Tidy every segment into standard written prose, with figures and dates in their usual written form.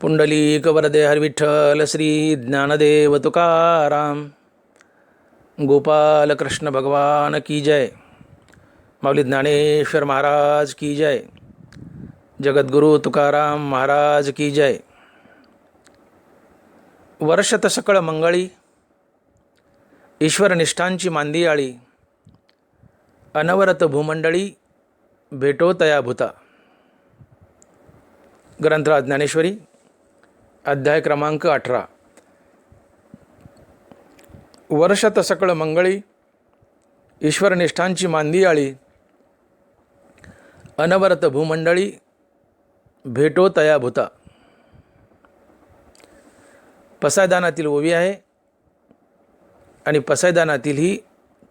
पुंडलिक वरदे हरविठ्ठल श्री ज्ञानदेव तुकाराम. गोपाल कृष्ण भगवान की जय. माऊली ज्ञानेश्वर महाराज की जय. जगद्गुरु तुकाराम महाराज की जय. वर्षत सकळ मंगळी ईश्वर निष्ठांची मांदी आळी. अनवरत भूमंडळी भेटो तया भूता. ग्रंथराज ज्ञानेश्वरी अध्याय क्रमांक 18. वर्षत सकळ मंगळी ईश्वर निष्ठांची मांदी आळी. अनवरत भूमंडळी भेटो तया भूता. पसायदानातील ओवी आहे आणि पसायदानातील ही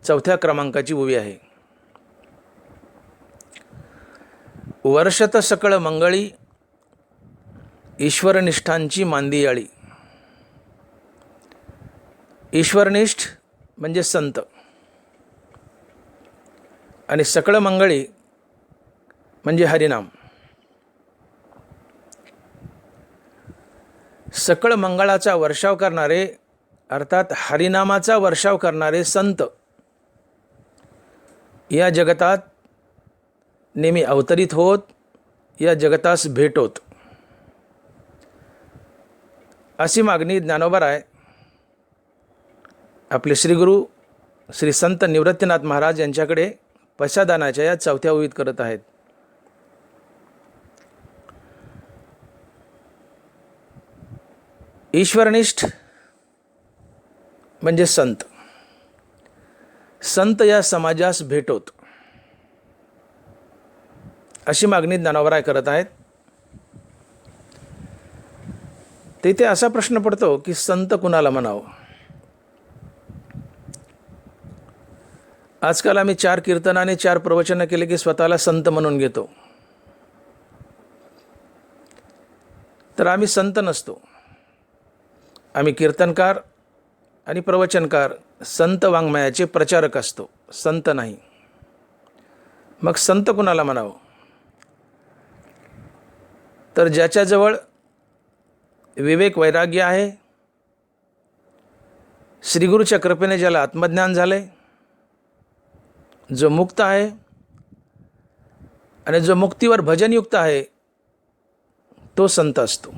4थ्या क्रमांकाची ओवी आहे. वर्षत सकळ मंगळी ईश्वरनिष्ठांची मांदी आळी. ईश्वरनिष्ठ म्हणजे संत आणि सकळ मंगळी म्हणजे हरिनाम. सकळ मंगळाचा वर्षाव करणारे अर्थात हरिनामाचा वर्षाव करणारे संत या जगतात नेहमी अवतरित होत, या जगतास भेटोत, अशी मागणी ज्ञानोबाराय आपले श्रीगुरु श्री संत निवृत्तीनाथ महाराज यांच्याकडे पश्चादानाच्या या 4थ्या ओवीत करत आहेत. ईश्वरनिष्ठ म्हणजे संत. संत या समाजास भेटोत, अशी मागणी ज्ञानोबाराय करत आहेत. तिथे असा प्रश्न पडतो की संत कुणाला म्हणावं. आजकाल आम्ही 4 कीर्तनाने 4 प्रवचनं केले की स्वतःला संत म्हणून घेतो. तर आम्ही संत नसतो. आम्ही कीर्तनकार आणि प्रवचनकार, संत वाङ्मयाचे प्रचारक असतो, संत नाही. मग संत कुणाला म्हणावं. तर ज्याच्याजवळ विवेक वैराग्य आहे, श्रीगुरूच्या कृपेने ज्याला आत्मज्ञान झाले, जो मुक्त आहे आणि जो मुक्तीवर भजनयुक्त आहे, तो संत असतो.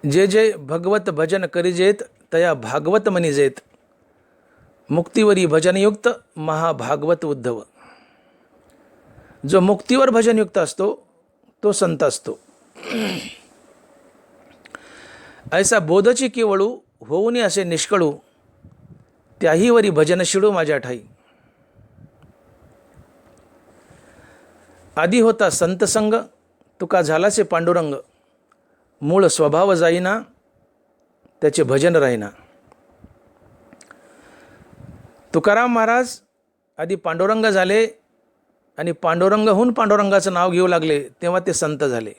जे जे भगवत भजन करिजेत तया भागवत म्हणिजेत. मुक्तीवरी भजनयुक्त महाभागवत उद्धव. जो मुक्तीवर भजनयुक्त असतो तो संत असतो. ऐसा बोधची केवळू होऊनी असे निष्कळू. त्याहीवरी भजन शिडू माझ्या ठाई. आधी होता संत संग तुका झालासे पांडुरंग. मूळ स्वभाव जाईना त्याचे भजन राहीना. तुकाराम महाराज आधी पांडुरंग झाले आणि पांडुरंगहून पांडुरंगाचं नाव घेऊ लागले, तेव्हा ते संत झाले.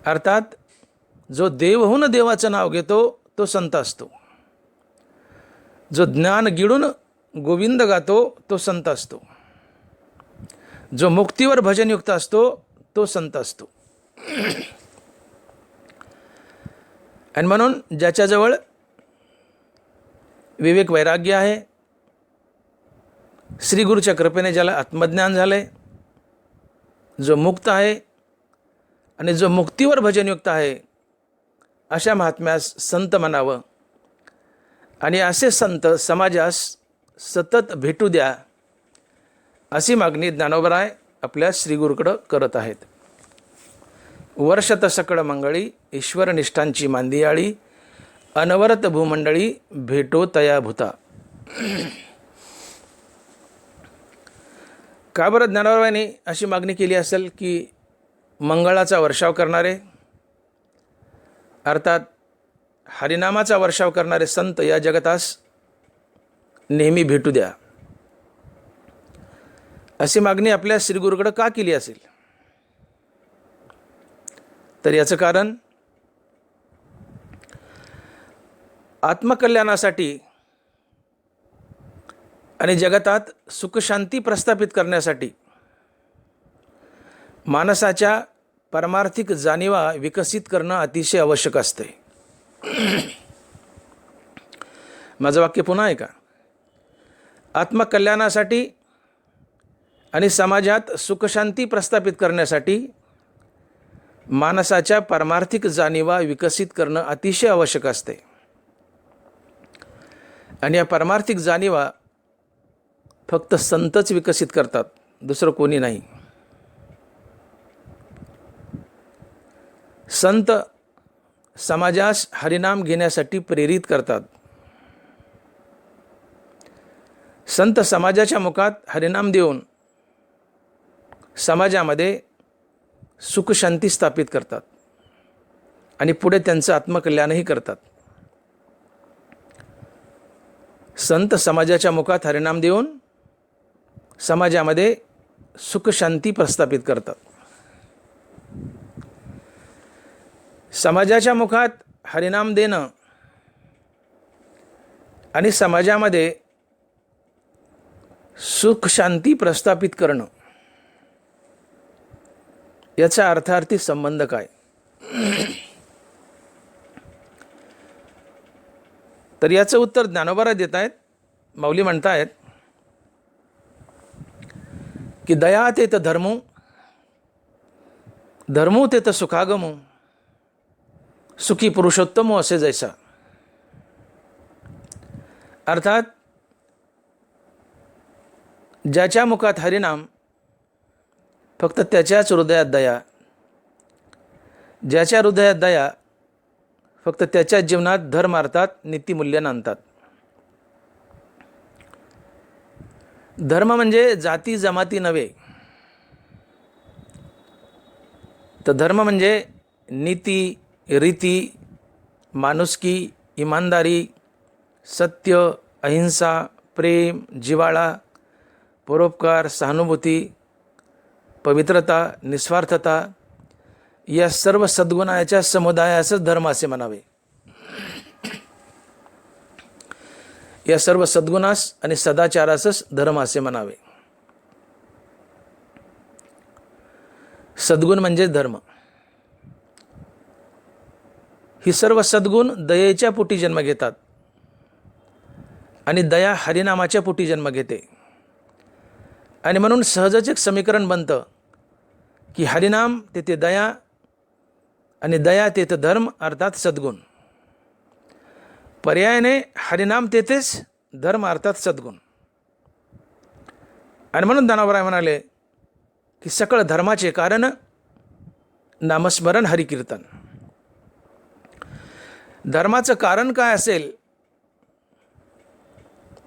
अर्थात जो देवहून देवाचं नाव घेतो तो संत असतो. जो ज्ञान गिळून गोविंद गातो तो संत असतो. जो मुक्तीवर भजनयुक्त असतो तो संत असतो. आणि म्हणून ज्याच्याजवळ विवेक वैराग्य आहे, श्रीगुरूच्या कृपेने ज्याला आत्मज्ञान झाले, जो मुक्त आहे आणि जो मुक्तीवर भजनयुक्त आहे, अशा महात्म्यास संत म्हणावं. आणि असे संत समाजास सतत भेटू द्या, अशी मागणी ज्ञानोबाराय आपल्या श्रीगुरूकडं करत आहेत. वर्षत सकळ मंगळी ईश्वर निष्ठांची मांदी आळी. अनवरत भूमंडळी भेटो तया भूता. का बरं ज्ञानोबारायांनी अशी मागणी केली असेल की मंगळाचा वर्षाव करणारे अर्थात हरिनामाचा वर्षाव करणारे संत या जगतास नेहमी भेटू द्या, अशी मागणी आपल्या श्रीगुरूकडे का केली असेल. तर याचं कारण आत्मकल्याणासाठी आणि जगतात सुखशांती प्रस्थापित करण्यासाठी माणसाच्या परमार्थिक जाणीवा विकसित करणं अतिशय आवश्यक असते. माझं वाक्य पुन्हा ऐका. आत्मकल्याणासाठी आणि समाजात सुखशांती प्रस्थापित करण्यासाठी माणसाच्या परमार्थिक जाणीवा विकसित करणं अतिशय आवश्यक असते. आणि या परमार्थिक जाणीवा फक्त संतच विकसित करतात, दुसरं कोणी नाही. संत समाजास हरिनाम घेण्यासाठी प्रेरित करतात. संत समाजाच्या मुखात हरिनाम देऊन समाजामध्ये सुखशांती स्थापित करतात आणि पुढे त्यांचं आत्मकल्याणही करतात. संत समाजाच्या मुखात हरिनाम देऊन समाजामध्ये सुखशांती प्रस्थापित करतात. समाजाच्या मुखात हरिनाम देणं आणि समाजामध्ये सुखशांती प्रस्थापित करणं याचा अर्थार्थी संबंध काय? तर याचं उत्तर ज्ञानोबा देत आहेत. माऊली म्हणतायत की दया तेत धर्मो, धर्मो तेत सुखागमो, सुखी पुरुषोत्तमो असे जैसा. अर्थात ज्याच्या मुखात हरिनाम फक्त त्याच्याच हृदयात दया, ज्याच्या हृदयात दया फक्त त्याच्याच जीवनात धर्म अर्थात नीतिमूल्य नांदतात. धर्म म्हणजे जाती जमाती नव्हे, तर धर्म म्हणजे नीती, रीती, माणुसकी, इमानदारी, सत्य, अहिंसा, प्रेम, जिव्हाळा, परोपकार, सहानुभूती, पवित्रता, निस्वार्थता या सर्व सद्गुणाच्या समुदायासच धर्म असे म्हणावे. या सर्व सद्गुणास आणि सदाचारासच धर्म असे म्हणावे. सद्गुण म्हणजे धर्म. ही सर्व सद्गुण दयेच्या पोटी जन्म घेतात आणि दया हरिनामाच्या पोटी जन्म घेते. आणि म्हणून सहजच एक समीकरण बनतं की हरिनाम तेथे दया आणि दया तेथे धर्म अर्थात सद्गुण. पर्यायाने हरिनाम तेथेच धर्म अर्थात सद्गुण. आणि म्हणून ज्ञानोबा म्हणाले की सकळ धर्माचे कारण नामस्मरण हरिकीर्तन. धर्माचं कारण काय असेल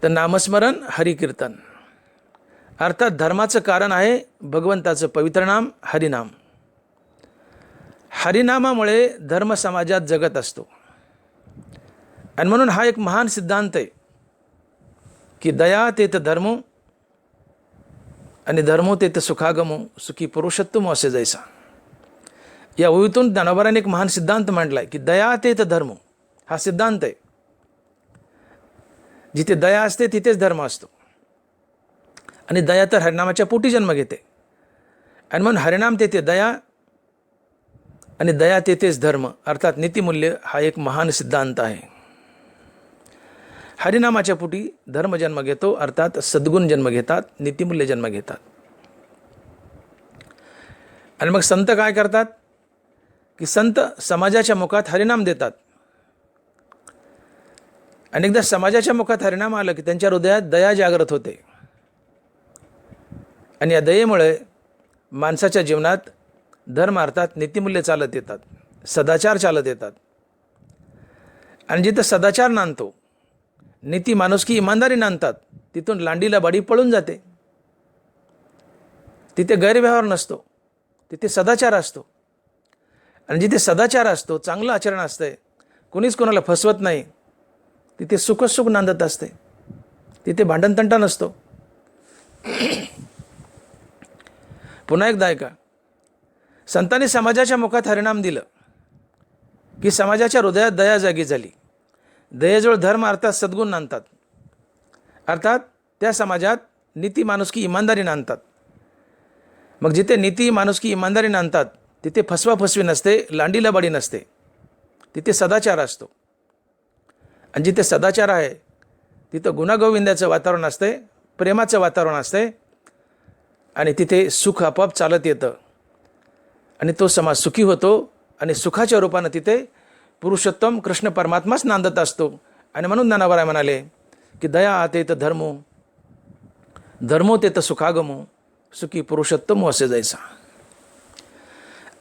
तर नामस्मरण हरिकीर्तन. अर्थात धर्माचं कारण आहे भगवंताचं पवित्र नाम हरिनाम. हरिनामामुळे धर्म समाजात जगत असतो. आणि म्हणून हा एक महान सिद्धांत आहे की दया तेथ धर्मो आणि धर्मो तेथ सुखागमो, सुखी पुरुषोत्तमो असे जैसा. या ओळीतून ज्ञानोबाने एक महान सिद्धांत मांडला आहे की दया तेथ धर्मो हा सिद्धांत आहे. जिथे दया असते तिथेच धर्म असतो. आणि दया तर हरिनामाच्या पोटी जन्म घेते. आणि म्हणून हरिनाम तेथे दया आणि दया तेथेच धर्म अर्थात नीतिमूल्य हा एक महान सिद्धांत आहे. हरिनामाच्या पोटी धर्म जन्म घेतो अर्थात सद्गुण जन्म घेतात, नीतिमूल्य जन्म घेतात. आणि मग संत काय करतात की संत समाजाच्या मुखात हरिनाम देतात. आणि एकदा समाजाच्या मुखात हरिनाम आलं की त्यांच्या हृदयात दया जागृत होते. आणि या दयेमुळे माणसाच्या जीवनात धर्म अर्थात नीतिमूल्य चालत येतात, सदाचार चालत येतात. आणि जिथं सदाचार नांदतो, नीती, माणुसकी, इमानदारी नांदतात, तिथून लांडीला बाडी पळून जाते. तिथे गैरव्यवहार नसतो, तिथे सदाचार असतो. आणि जिथे सदाचार असतो, चांगलं आचरण असतंय, कोणीच कोणाला फसवत नाही, तिथे सुखसुख नांदत असते, तिथे भांडणतंटा नसतो. पुन्हा एकदा ऐका. संतांनी समाजाच्या मुखात हरिनाम दिलं की समाजाच्या हृदयात दया जागी झाली. दयेजवळ धर्म अर्थात सद्गुण नांदतात. अर्थात त्या समाजात नीती, माणुसकी, इमानदारी नांदतात. मग जिथे नीती माणुसकी इमानदारी नांदतात तिथे फसवाफसवी नसते, लांडी लबाडी नसते, तिथे सदाचार असतो. आणि जिथे सदाचार आहे तिथं गुणागोविंदाचं वातावरण असते, प्रेमाचं वातावरण असते, आणि तिथे सुख आपोआप चालत येतं आणि तो समाज सुखी होतो. आणि सुखाच्या रूपानं तिथे पुरुषोत्तम कृष्ण परमात्माच नांदत असतो. आणि म्हणून ज्ञानावराय म्हणाले की दया आतेत धर्मो, धर्मो तेत सुखागमो, सुखी पुरुषोत्तम असे जायचा.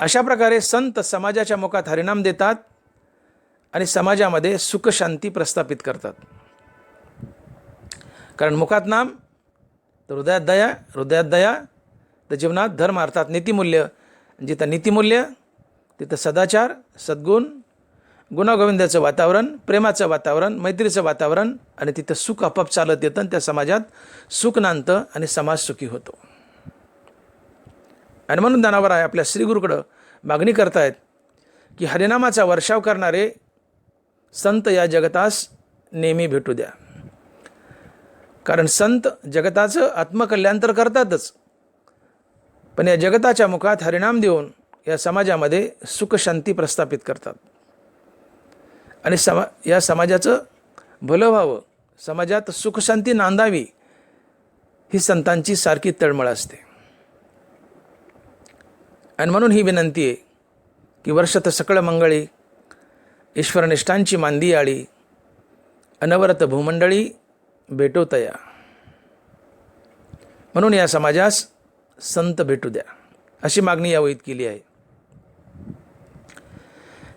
अशा प्रकारे संत समाजाच्या मुखात हरिनाम देतात आणि समाजामध्ये सुख शांती प्रस्थापित करतात. कारण मुखात नाम तर हृदयात दया, हृदयात दया तर जीवनात धर्म अर्थात नीतिमूल्य. जिथं नीतिमूल्य तिथं सदाचार, सद्गुण, गुणागोविंदाचं वातावरण, प्रेमाचं वातावरण, मैत्रीचं वातावरण, आणि तिथं सुख आपोआप चालत येतं आणि त्या समाजात सुख नांदतं आणि समाज सुखी होतो. आणि म्हणून ज्ञानावराय आपल्या श्रीगुरूकडं मागणी करतायत की हरिनामाचा वर्षाव करणारे संत या जगतास नेहमी भेटू द्या. कारण संत जगताचं आत्मकल्याण तर करतातच, पण या जगताच्या मुखात हरिनाम देऊन या समाजामध्ये सुख शांती प्रस्थापित करतात. आणि या समाजाचं भलं व्हावं, समाजात सुखशांती नांदावी, ही संतांची सारखी तळमळ असते. आणि म्हणून ही विनंती आहे की वर्षत सकळ मंगळी, ईश्वरनिष्ठांची मांदी आळी, अनवरत भूमंडळी भेटोतया. म्हणून या समाजास संत भेटू द्या, अशी मागणी या वहीत केली आहे.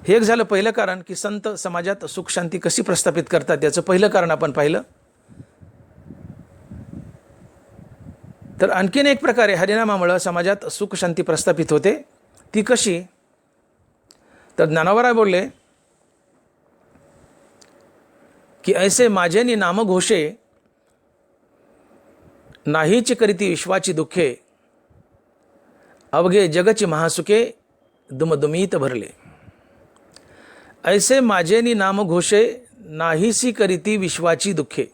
हे एक झालं पहिलं कारण की संत समाजात सुख शांती कशी प्रस्थापित करतात, याचं पहिलं कारण आपण पाहिलं. तर आणखीन एक प्रकारे हरिनामामुळं समाजात सुख शांती प्रस्थापित होते. ती कशी? तर ज्ञानावराय बोलले की ऐसे माझेनी नाम घोषे, नाहीच करीती विश्वाची दुःखे, अवघे जगची महासुखे दुमदुमीत भरले. ऐसे माझेनी नाम घोषे, नाहीसी करीती विश्वाची दुःखे,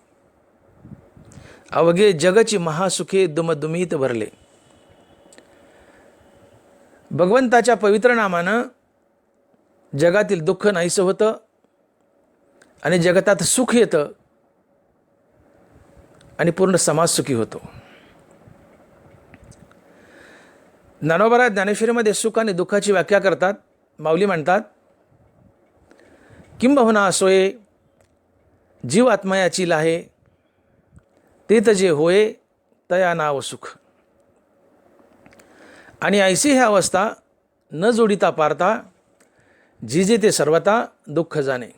अवघे जगची महासुखे दुमदुमीत भरले. भगवंताच्या पवित्र नामानं जगातील दुःख नाहीसं होतं आणि जगतात सुख येतं आणि पूर्ण समाज सुखी होतो. ज्ञानोबा ज्ञानेश्वरीमध्ये सुख आणि दुःखाची व्याख्या करतात. माऊली म्हणतात, किंबहुना सोये जीव आत्मयाची लाहे, तेत जे होये तया नाव सुख. आणि ऐसी ही अवस्था न जोडिता पारता, जिजे ते सर्वता दुःख जाणे.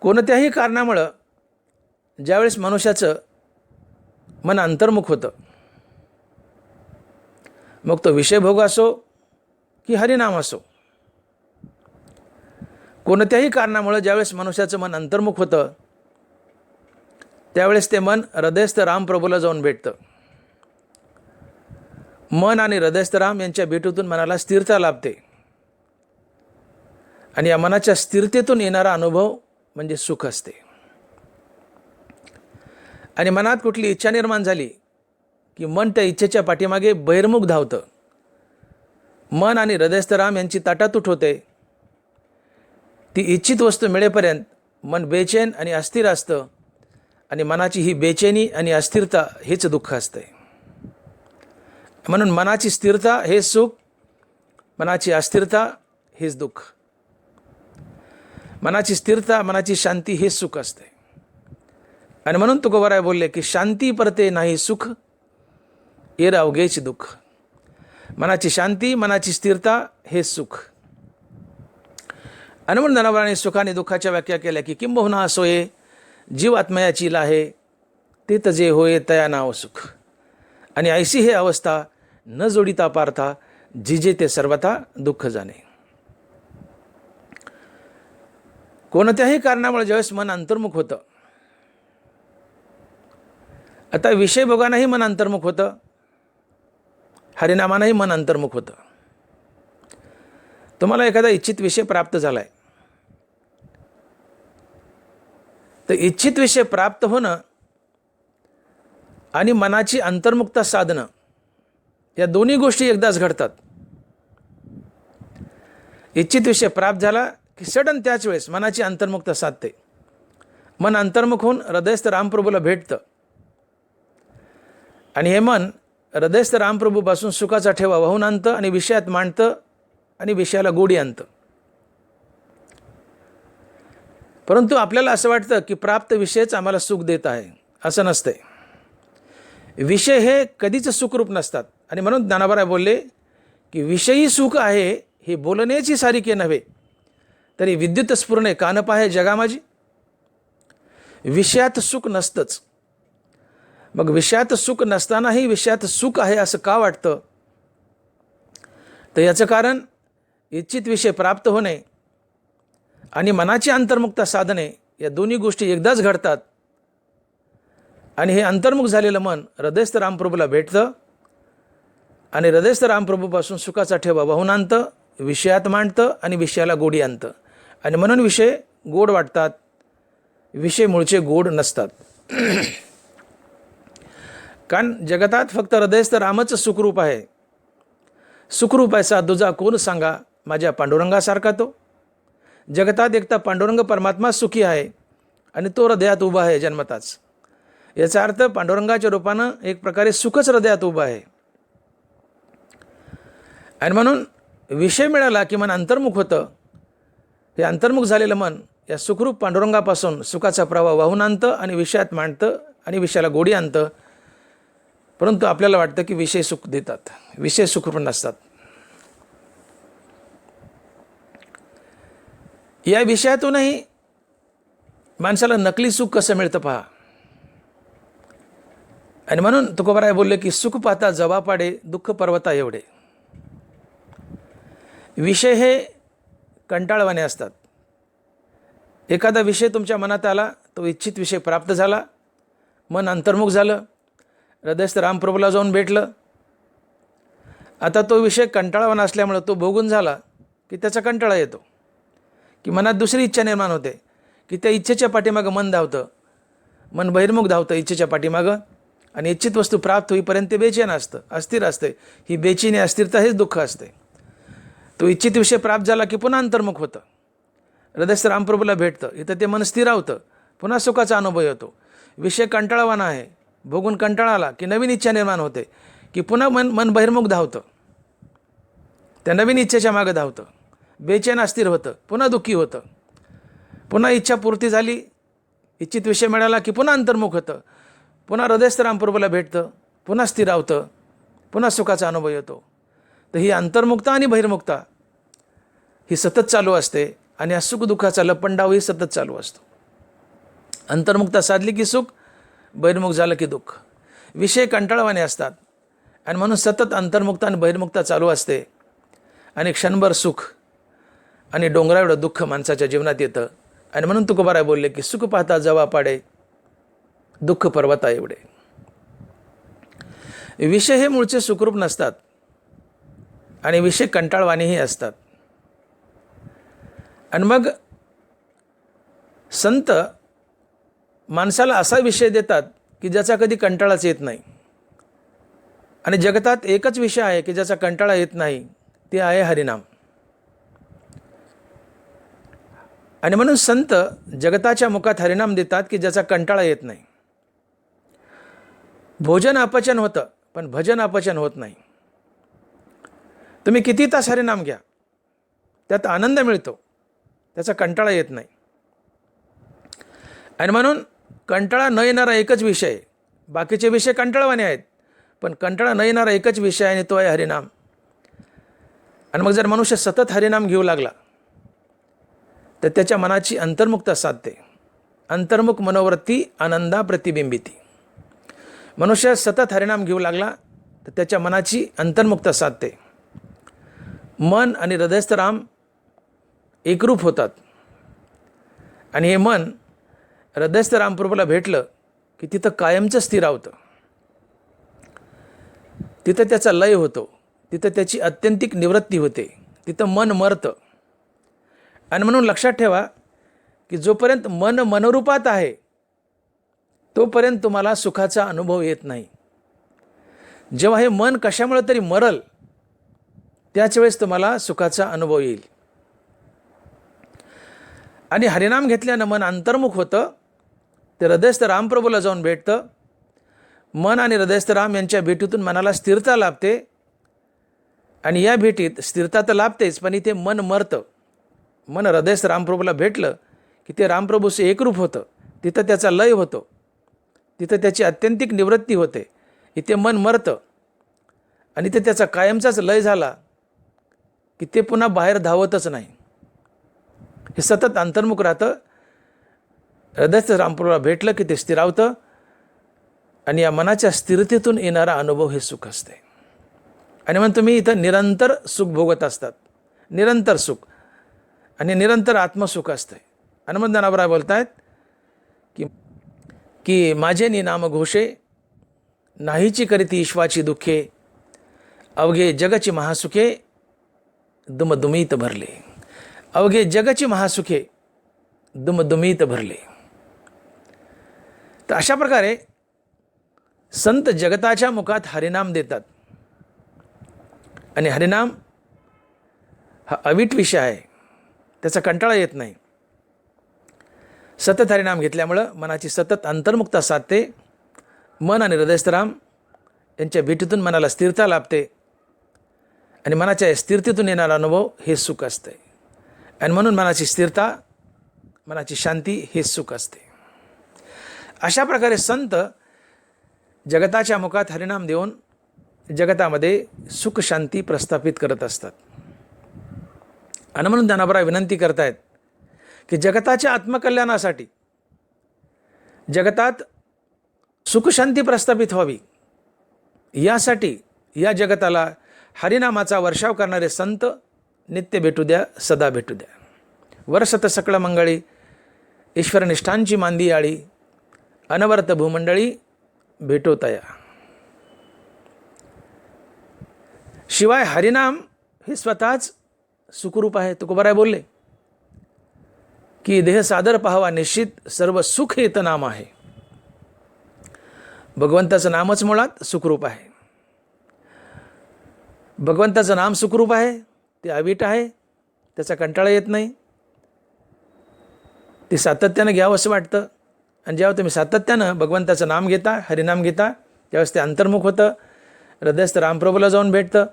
कोणत्याही कारणामुळं ज्यावेळेस मनुष्याचं मन अंतर्मुख होतं, मग तो विषयभोग असो की हरिनाम असो, कोणत्याही कारणामुळं ज्यावेळेस मनुष्याचं मन अंतर्मुख होतं त्यावेळेस ते मन हृदयस्थ रामप्रभूला जाऊन भेटतं. मन आणि हृदयस्थ राम यांच्या भेटीतून मनाला स्थिरता लाभते आणि या मनाच्या स्थिरतेतून येणारा अनुभव म्हणजे सुख असते. आणि मनात कुठली इच्छा निर्माण झाली की मन त्या इच्छेच्या पाठीमागे बहिर्मुख धावतं. मन आणि हृदयस्थ राम यांची ताटातूट होते. ती इच्छित वस्तू मिळेपर्यंत मन बेचैन आणि अस्थिर असतं आणि मनाची ही बेचैनी आणि अस्थिरता हेच दुःख असते. म्हणून मनाची स्थिरता हेच सुख, मनाची अस्थिरता हेच दुःख. मनाची स्थिरता, मनाची शांती हेच सुख असते. आणि म्हणून तुकोबाराय बोलले की शांती परते नाही सुख, येर अवघेच दुःख. मनाची शांती, मनाची स्थिरता हेच सुख. आणि म्हणून ज्ञानोबारांनी सुख आणि दुःखाच्या व्याख्या केल्या की किंबहुना सोये जीव आत्मयाची लाहे, तेत जे होय तया नाव सुख. आणि ऐशी हे अवस्था न जोडिता पार्था, जिजे ते सर्वथा दुःख जाणे. कोणत्याही कारणामुळे ज्यावेळेस मन अंतर्मुख होतं, आता विषय भोगानंही मन अंतर्मुख होतं, हरिनामानंही मन अंतर्मुख होतं. तुम्हाला एखादा इच्छित विषय प्राप्त झाला आहे, तर इच्छित विषय प्राप्त होणं आणि मनाची अंतर्मुखता साधणं, या दोन्ही गोष्टी एकदाच घडतात. इच्छित विषय प्राप्त झाला की सडन त्याच वेळेस मनाची अंतर्मुखता साधते. मन अंतर्मुख होऊन हृदयस्थ रामप्रभूला भेटतं आणि हे मन हृदयस्थ रामप्रभूपासून सुखाचा ठेवा वाहून आणतं आणि विषयात मांडतं आणि विषयाला गोडी आणतं. परंतु आपल्याला असं वाटतं की प्राप्त विषयच आम्हाला सुख देत आहे. असं नसतंय. विषय हे कधीच सुखरूप नसतात आणि म्हणून ज्ञानोबा बोलले की विषयी सुख आहे हे बोलण्याची सारिके नव्हे, तरी विद्युत स्फुरणे कान पाहे जगा माझी. विषयात सुख नसतंच. मग विषयात सुख नसतानाही विषयात सुख आहे असं का वाटतं? तर याचं कारण इच्छित विषय प्राप्त होणे आणि मनाची अंतर्मुखता साधणे, या दोन्ही गोष्टी एकदाच घडतात आणि हे अंतर्मुख झालेलं मन हृदयस्थ रामप्रभूला भेटतं आणि हृदयस्थ रामप्रभूपासून सुखाचा ठेवा वाहून आणतं, विषयात मांडतं आणि विषयाला गोडी आणतं. आणि म्हणून विषय गोड वाटतात. विषय मूळचे गोड नसतात. कारण जगतात फक्त हृदयस्थ रामच सुखरूप आहे. सुखरूप आहे सा दुजा कोण सांगा, माझ्या पांडुरंगासारखा तो. जगतात एकटा पांडुरंग परमात्मा सुखी आहे आणि तो हृदयात उभा आहे जन्मताच. याचा अर्थ पांडुरंगाच्या रूपानं एक प्रकारे सुखच हृदयात उभं आहे. आणि म्हणून विषय मिळाला की मन अंतर्मुख होतं. हे अंतर्मुख झालेलं मन या सुखरूप पांडुरंगापासून सुखाचा प्रवाह वाहून आणतं आणि विषयात मांडतं आणि विषयाला गोडी आणतं. परंतु आपल्याला वाटतं की विषय सुख देतात, विषय सुखरूप नसतात. या विषयातूनही माणसाला नकली सुख कसं मिळतं पहा. आणि म्हणून तुकोबाराय बोलले की सुख पाहता जवा पाडे, दुःख पर्वता एवढे. विषय हे कंटाळवाणे असतात. एखादा विषय तुमच्या मनात आला, तो इच्छित विषय प्राप्त झाला, मन अंतर्मुख झालं, हृदयस्थ रामप्रभूला जाऊन भेटलं. आता तो विषय कंटाळवाणा असल्यामुळं तो भोगून झाला की त्याचा कंटाळा येतो, की मनात दुसरी इच्छा निर्माण होते, की त्या इच्छेच्या पाठीमागं मन धावतं. मन बहिर्मुख धावतं इच्छेच्या पाठीमागं आणि इच्छित वस्तू प्राप्त होईपर्यंत ते बेचैन असतं, अस्थिर असते. ही बेचैनी अस्थिरता हेच दुःख असते. तो इच्छित विषय प्राप्त झाला की पुन्हा अंतर्मुख होतं, हृदयस्थ रामप्रभूला भेटतं. इथं ते मन स्थिरावतं, पुन्हा सुखाचा अनुभव येतो. विषय कंटाळवाना आहे, भोगून कंटाळा आला की नवीन इच्छा निर्माण होते, की पुन्हा मन बहिर्मुख धावतं, त्या नवीन इच्छेच्या मागं धावतं, बेचैन अस्थिर होतं, पुन्हा दुःखी होतं. पुन्हा इच्छा पूर्ती झाली, इच्छित विषय मिळाला की पुन्हा अंतर्मुख होतं, पुन्हा हृदयस्थ रामप्रभूला भेटतं, पुन्हा स्थिरावतं, पुन्हा सुखाचा अनुभव येतो. तर ही अंतर्मुखता आणि बहिर्मुखता ही सतत चालू असते आणि या सुखदुःखाचा लपंडावही सतत चालू असतो. अंतर्मुखता साधली की सुख, बहिर्मुख झालं की दुःख. विषय कंटाळवाणे असतात आणि म्हणून सतत अंतर्मुखता आणि बहिर्मुखता चालू असते आणि क्षणभर सुख आणि डोंगरा एवढं दुःख माणसाच्या जीवनात येतं. आणि म्हणून तुकोबाराय बोलले की सुख पाहता जवा पाडे, दुःख पर्वता एवढे. विषय हे मूळचे सुखरूप नसतात आणि विषय कंटाळवाणेही असतात. आणि मग संत माणसाला असा विषय देतात की ज्याचा कधी कंटाळाच येत नाही. आणि जगतात एकच विषय आहे की ज्याचा कंटाळा येत नाही, ते आहे हरिनाम. आणि म्हणून संत जगताच्या मुखात हरिनाम देतात की ज्याचा कंटाळा येत नाही. भोजन अपचन होतं पण भजन अपचन होत नाही. तुम्ही किती तास हरिनाम घ्या, त्यात आनंद मिळतो, त्याचा कंटाळा येत नाही. आणि म्हणून कंटाळा न येणारा एकच विषय आहे. बाकीचे विषय कंटाळवाणे आहेत, पण कंटाळा न येणारा एकच विषय आहे आणि तो आहे हरिनाम. आणि मग जर मनुष्य सतत हरिनाम घेऊ लागला तर त्याच्या मनाची अंतर्मुखता साधते. अंतर्मुख मनोवृत्ती आनंदा प्रतिबिंबिती. मनुष्य सतत हरिनाम घेऊ लागला तर त्याच्या मनाची अंतर्मुखता साधते. मन आणि हृदयस्थ राम एकरूप होतात आणि हे मन हृदयस्थ रामप्रभूला भेटलं की तिथं कायमचं स्थिरावतं. तिथं त्याचा लय होतो, तिथं त्याची आत्यंतिक निवृत्ती होते, तिथं मन मरतं. आणि म्हणून लक्षात ठेवा की जोपर्यंत मन मनोरूपात आहे तोपर्यंत तुम्हाला सुखाचा अनुभव येत नाही. जेव्हा हे मन कशामुळे तरी मरल, त्याच वेळेस तुम्हाला सुखाचा अनुभव येईल. आणि हरिनाम घेतल्यानं मन अंतर्मुख होतं, ते हृदयस्थ रामप्रभूला जाऊन भेटतं. मन आणि हृदयस्थ राम यांच्या भेटीतून मनाला स्थिरता लाभते. आणि या भेटीत स्थिरता तर लाभतेच, पण इथे मन मरतं. मन हृदयस्थ रामप्रभूला भेटलं की ते रामप्रभूचे एकरूप होतं. तिथं त्याचा लय होतो, तिथं त्याची आत्यंतिक निवृत्ती होते. इथे मन मरतं आणि ते त्याचा कायमचाच लय झाला की ते पुन्हा बाहेर धावतच नाही. हे सतत अंतर्मुख राहतं. हृदयस्थ रामप्रभूला भेटलं की ते स्थिरावतं आणि या मनाच्या स्थिरतेतून येणारा अनुभव हे सुख असते. आणि मग तुम्ही इथं निरंतर सुख भोगत असतात, निरंतर सुख आणि निरंतर आत्मसुख असते. हनुमंत ज्ञानाबराय बोलतायत की माझे निनाम घोषे, नाहीची करीती ईश्वाची दुःखे, अवघे जगची महासुखे दुमदुमीत भरले. अवघे जगची महासुखे दुमदुमीत भरले. तर अशा प्रकारे संत जगताच्या मुखात हरिनाम देतात. आणि हरिनाम हा अवीट विषय आहे, त्याचा कंटाळा येत नाही. सतत हरिनाम घेतल्यामुळं मनाची सतत अंतर्मुखता साधते. मन आणि हृदयस्थ राम यांच्या भेटीतून मनाला स्थिरता लाभते आणि मनाच्या स्थिरतेतून येणारा अनुभव हे सुख असते. आणि म्हणून मनाची स्थिरता, मनाची शांती हे सुख असते. अशा प्रकारे संत जगताच्या मुखात हरिनाम देऊन जगतामध्ये सुख शांती प्रस्थापित करत असतात. आणि म्हणून ज्ञानाबराय विनंती करतायत की जगताच्या आत्मकल्याणासाठी, जगतात सुखशांती प्रस्थापित व्हावी, यासाठी या जगताला हरिनामाचा वर्षाव करणारे संत नित्य भेटू द्या, सदा भेटू द्या. वर्षत सकळ मंगळी, ईश्वरनिष्ठांची मांदी आळी, अनवरत भूमंडळी भेटो तया. शिवाय हरिनाम हे स्वतःच सुखरूप आहे. तुकोबाराय बोलले की देह सादर पाहावा निश्चित, सर्व सुख येत नाम आहे. भगवंताचं नामच मुळात सुखरूप आहे. भगवंताचं नाम सुखरूप आहे, ते अवीट आहे, त्याचा कंटाळा येत नाही, ते सातत्यानं घ्यावं असं वाटतं. आणि जेव्हा तुम्ही सातत्यानं भगवंताचं नाम घेता, हरिनाम घेता, त्यावेळेस ते अंतर्मुख होतं, हृदयस्थ रामप्रभूला जाऊन भेटतं.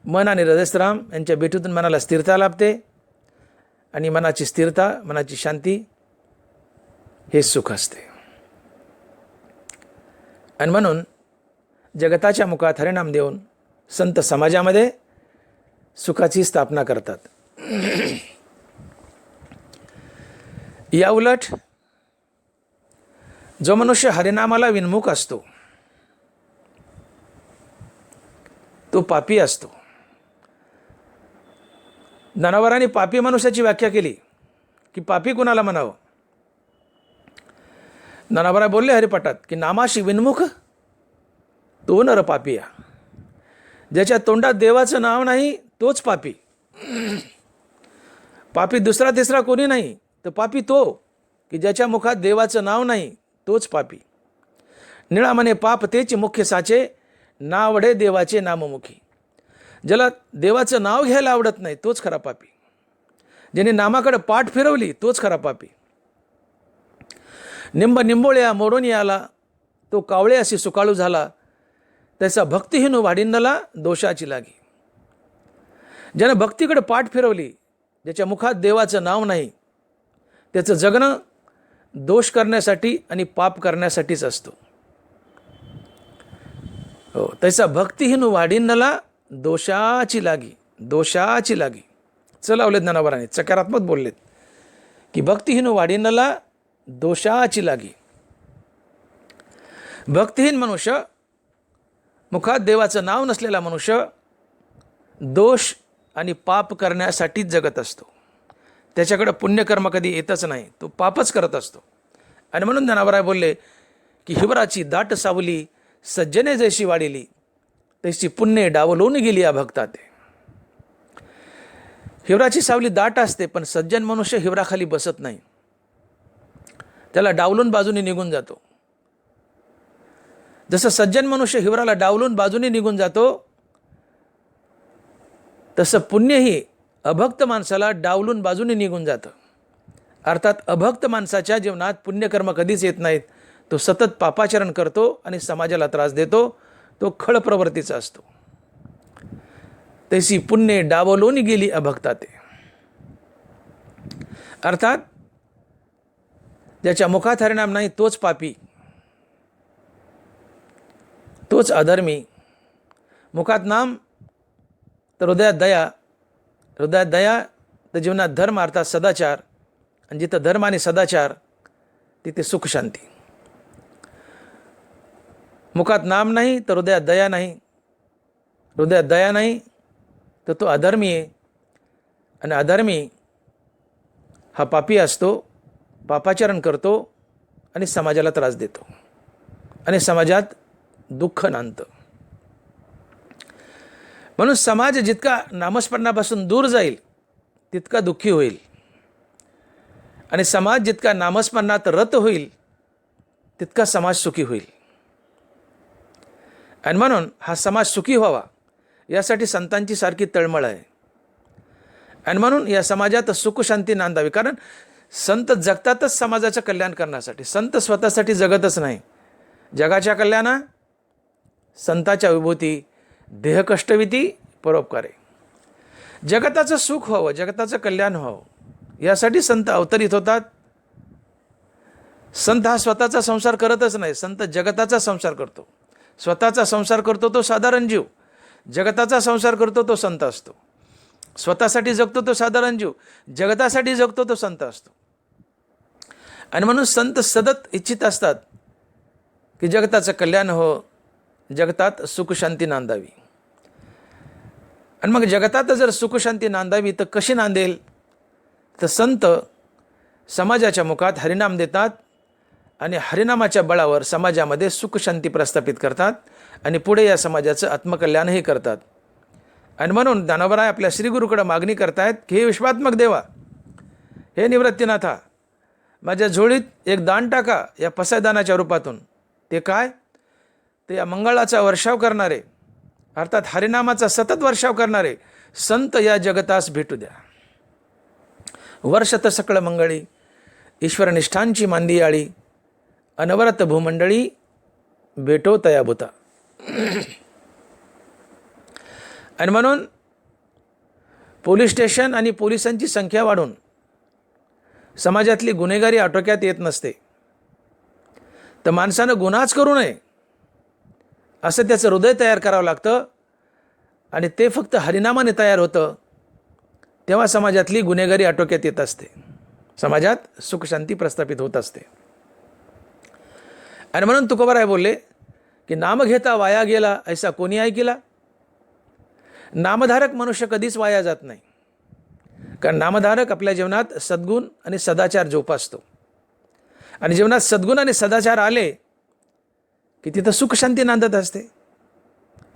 मन आणि हृदयस्थ राम यांच्या भेटीतून मनाला स्थिरता लाभते आणि मनाची स्थिरता, मनाची शांती हे सुख असते. आणि म्हणून जगताच्या मुखात हरिनाम देऊन संत समाजामध्ये सुखाची स्थापना करतात. या उलट जो मनुष्य हरिनामाला विन्मुख असतो तो पापी असतो. ज्ञानावरांनी पापी मनुष्याची व्याख्या केली की पापी कुणाला म्हणावं. ज्ञानावरा बोलले हरिपाठात की नामाशी विन्मुख तो नर पापिया. ज्याच्या तोंडात देवाचं नाव नाही तोच पापी. पापी दुसरा तिसरा कोणी नाही, तर पापी तो की ज्याच्या मुखात देवाचं नाव नाही तोच पापी. निळा म्हणे पाप तेच मुख्य साचे, नावडे देवाचे नाममुखी. ज्याला देवाचं नाव घ्यायला आवडत नाही तोच खरा पापी. ज्याने नामाकडे पाठ फिरवली तोच खरा पापी. निंब निंबोळ्या मोडून आला, तो कावळे अशी सुकाळू झाला, त्याचा भक्तिहीन वाढिंदला दोषाची लागी. ज्यानं भक्तीकडे पाठ फिरवली, ज्याच्या मुखात देवाचं नाव नाही, त्याचं जगणं दोष करण्यासाठी आणि पाप करण्यासाठीच असतो. हो, त्याचा भक्तिहीन वाढिंदला दोषाची लागी, दोषाची लागी. चलावले ज्ञानावरांनी सकारात्मक बोललेत की भक्तिहीन वाढिंदला दोषाची लागी. भक्तिहीन मनुष्य, मुखात देवाचं नाव नसलेला मनुष्य दोष आणि पाप करण्यासाठीच जगत असतो. त्याच्याकडे पुण्यकर्म कधी येतच नाही, तो पापच करत असतो. आणि म्हणून ज्ञानावराय बोलले की हिवराची दाट सावली, सज्जने जैशी वाढिली, तशी पुण्य डावलून गेली या भक्तात. हिवराची सावली दाट असते, पण सज्जन मनुष्य हिवराखाली बसत नाही, त्याला डावलून बाजूने निघून जातो. जसं सज्जन मनुष्य हिवराला डावलून बाजूने निघून जातो, तसं पुण्यही अभक्त माणसाला डावलून बाजूने निघून जातं. अर्थात अभक्त माणसाच्या जीवनात पुण्यकर्म कधीच येत नाहीत. तो सतत पापाचरण करतो आणि समाजाला त्रास देतो. तो खळ प्रवृत्तीचा असतो. तशी पुण्य डावलून गेली अभक्ता ते. अर्थात ज्याच्या मुखात हरिनाम नाही तोच पापी, तोच अधर्मी. मुखात नाम तर हृदयात दया, हृदयात दया तर जीवनात धर्म अर्थात सदाचार, आणि जिथं धर्म आणि सदाचार तिथे सुख शांती. मुखात नाम नाही तर हृदयात दया नाही, हृदयात दया नाही तर तो अधर्मी आहे, आणि अधर्मी हा पापी असतो, पापाचरण करतो आणि समाजाला त्रास देतो आणि समाजात दुःख नांदतं. म्हणून समाज जितका नामस्मरणापासून दूर जाईल तितका दुःखी होईल, आणि समाज जितका नामस्मरणात रत होईल तितका समाज सुखी होईल. आणि म्हणून हा समाज सुखी व्हावा यासाठी संतांची सारखी तळमळ आहे. आणि म्हणून या समाजात सुख शांती नांदावी. कारण संत जगतातच समाजाचं कल्याण करण्यासाठी. संत स्वतःसाठी जगतच नाही. जगाच्या कल्याणा संताच्या विभूती, देहकष्टविती परोपकारे. जगताचं सुख व्हावं, जगताचं कल्याण व्हावं यासाठी संत अवतरित होतात. संत हा स्वतःचा संसार करतच नाही, संत जगताचा संसार करतो. स्वतःचा संसार करतो तो साधारण जीव, जगताचा संसार करतो तो संत असतो. स्वतःसाठी जगतो तो साधारण जीव, जगतासाठी जगतो तो संत असतो. आणि म्हणून संत सतत इच्छित असतात की जगताचं कल्याण हो, जगतात सुखशांती नांदावी. आणि मग जगतात जर सुखशांती नांदावी तर कशी नांदेल? तर संत समाजाच्या मुखात हरिनाम देतात आणि हरिनामाच्या बळावर समाजामध्ये सुखशांती प्रस्थापित करतात आणि पुढे या समाजाचं आत्मकल्याणही करतात. आणि म्हणून ज्ञानोबराय आपल्या श्रीगुरूकडे मागणी करतायत की हे विश्वात्मक देवा, हे निवृत्तीनाथा, माझ्या झोळीत एक दान टाका या पसायदानाच्या रूपातून. ते काय? ते या मंगळाचा वर्षाव करणारे, अर्थात हरिनामाचा सतत वर्षाव करणारे संत या जगतास भेटू द्या. वर्षत सकळ मंगळी, ईश्वरनिष्ठांची मांदियाळी, अनवरत भूमंडळी भेटो तयाभूता. आणि म्हणून पोलीस स्टेशन आणि पोलिसांची संख्या वाढून समाजातली गुन्हेगारी आटोक्यात येत नसते. तर माणसानं गुन्हाच करू नये असं त्याचं हृदय तयार करावं लागतं, आणि ते फक्त हरिनामाने तयार होतं. तेव्हा समाजातली गुन्हेगारी आटोक्यात येत असते, समाजात सुखशांती प्रस्थापित होत असते. आणि म्हणून तुकोबाराय बोलले की नाम घेता वाया गेला ऐसा कोणी ऐकिला. नामधारक मनुष्य कधीच वाया जात नाही, कारण नामधारक आपल्या जीवनात सद्गुण आणि सदाचार जोपासतो. आणि जीवनात सद्गुण आणि सदाचार आले की तिथं सुखशांती नांदत असते,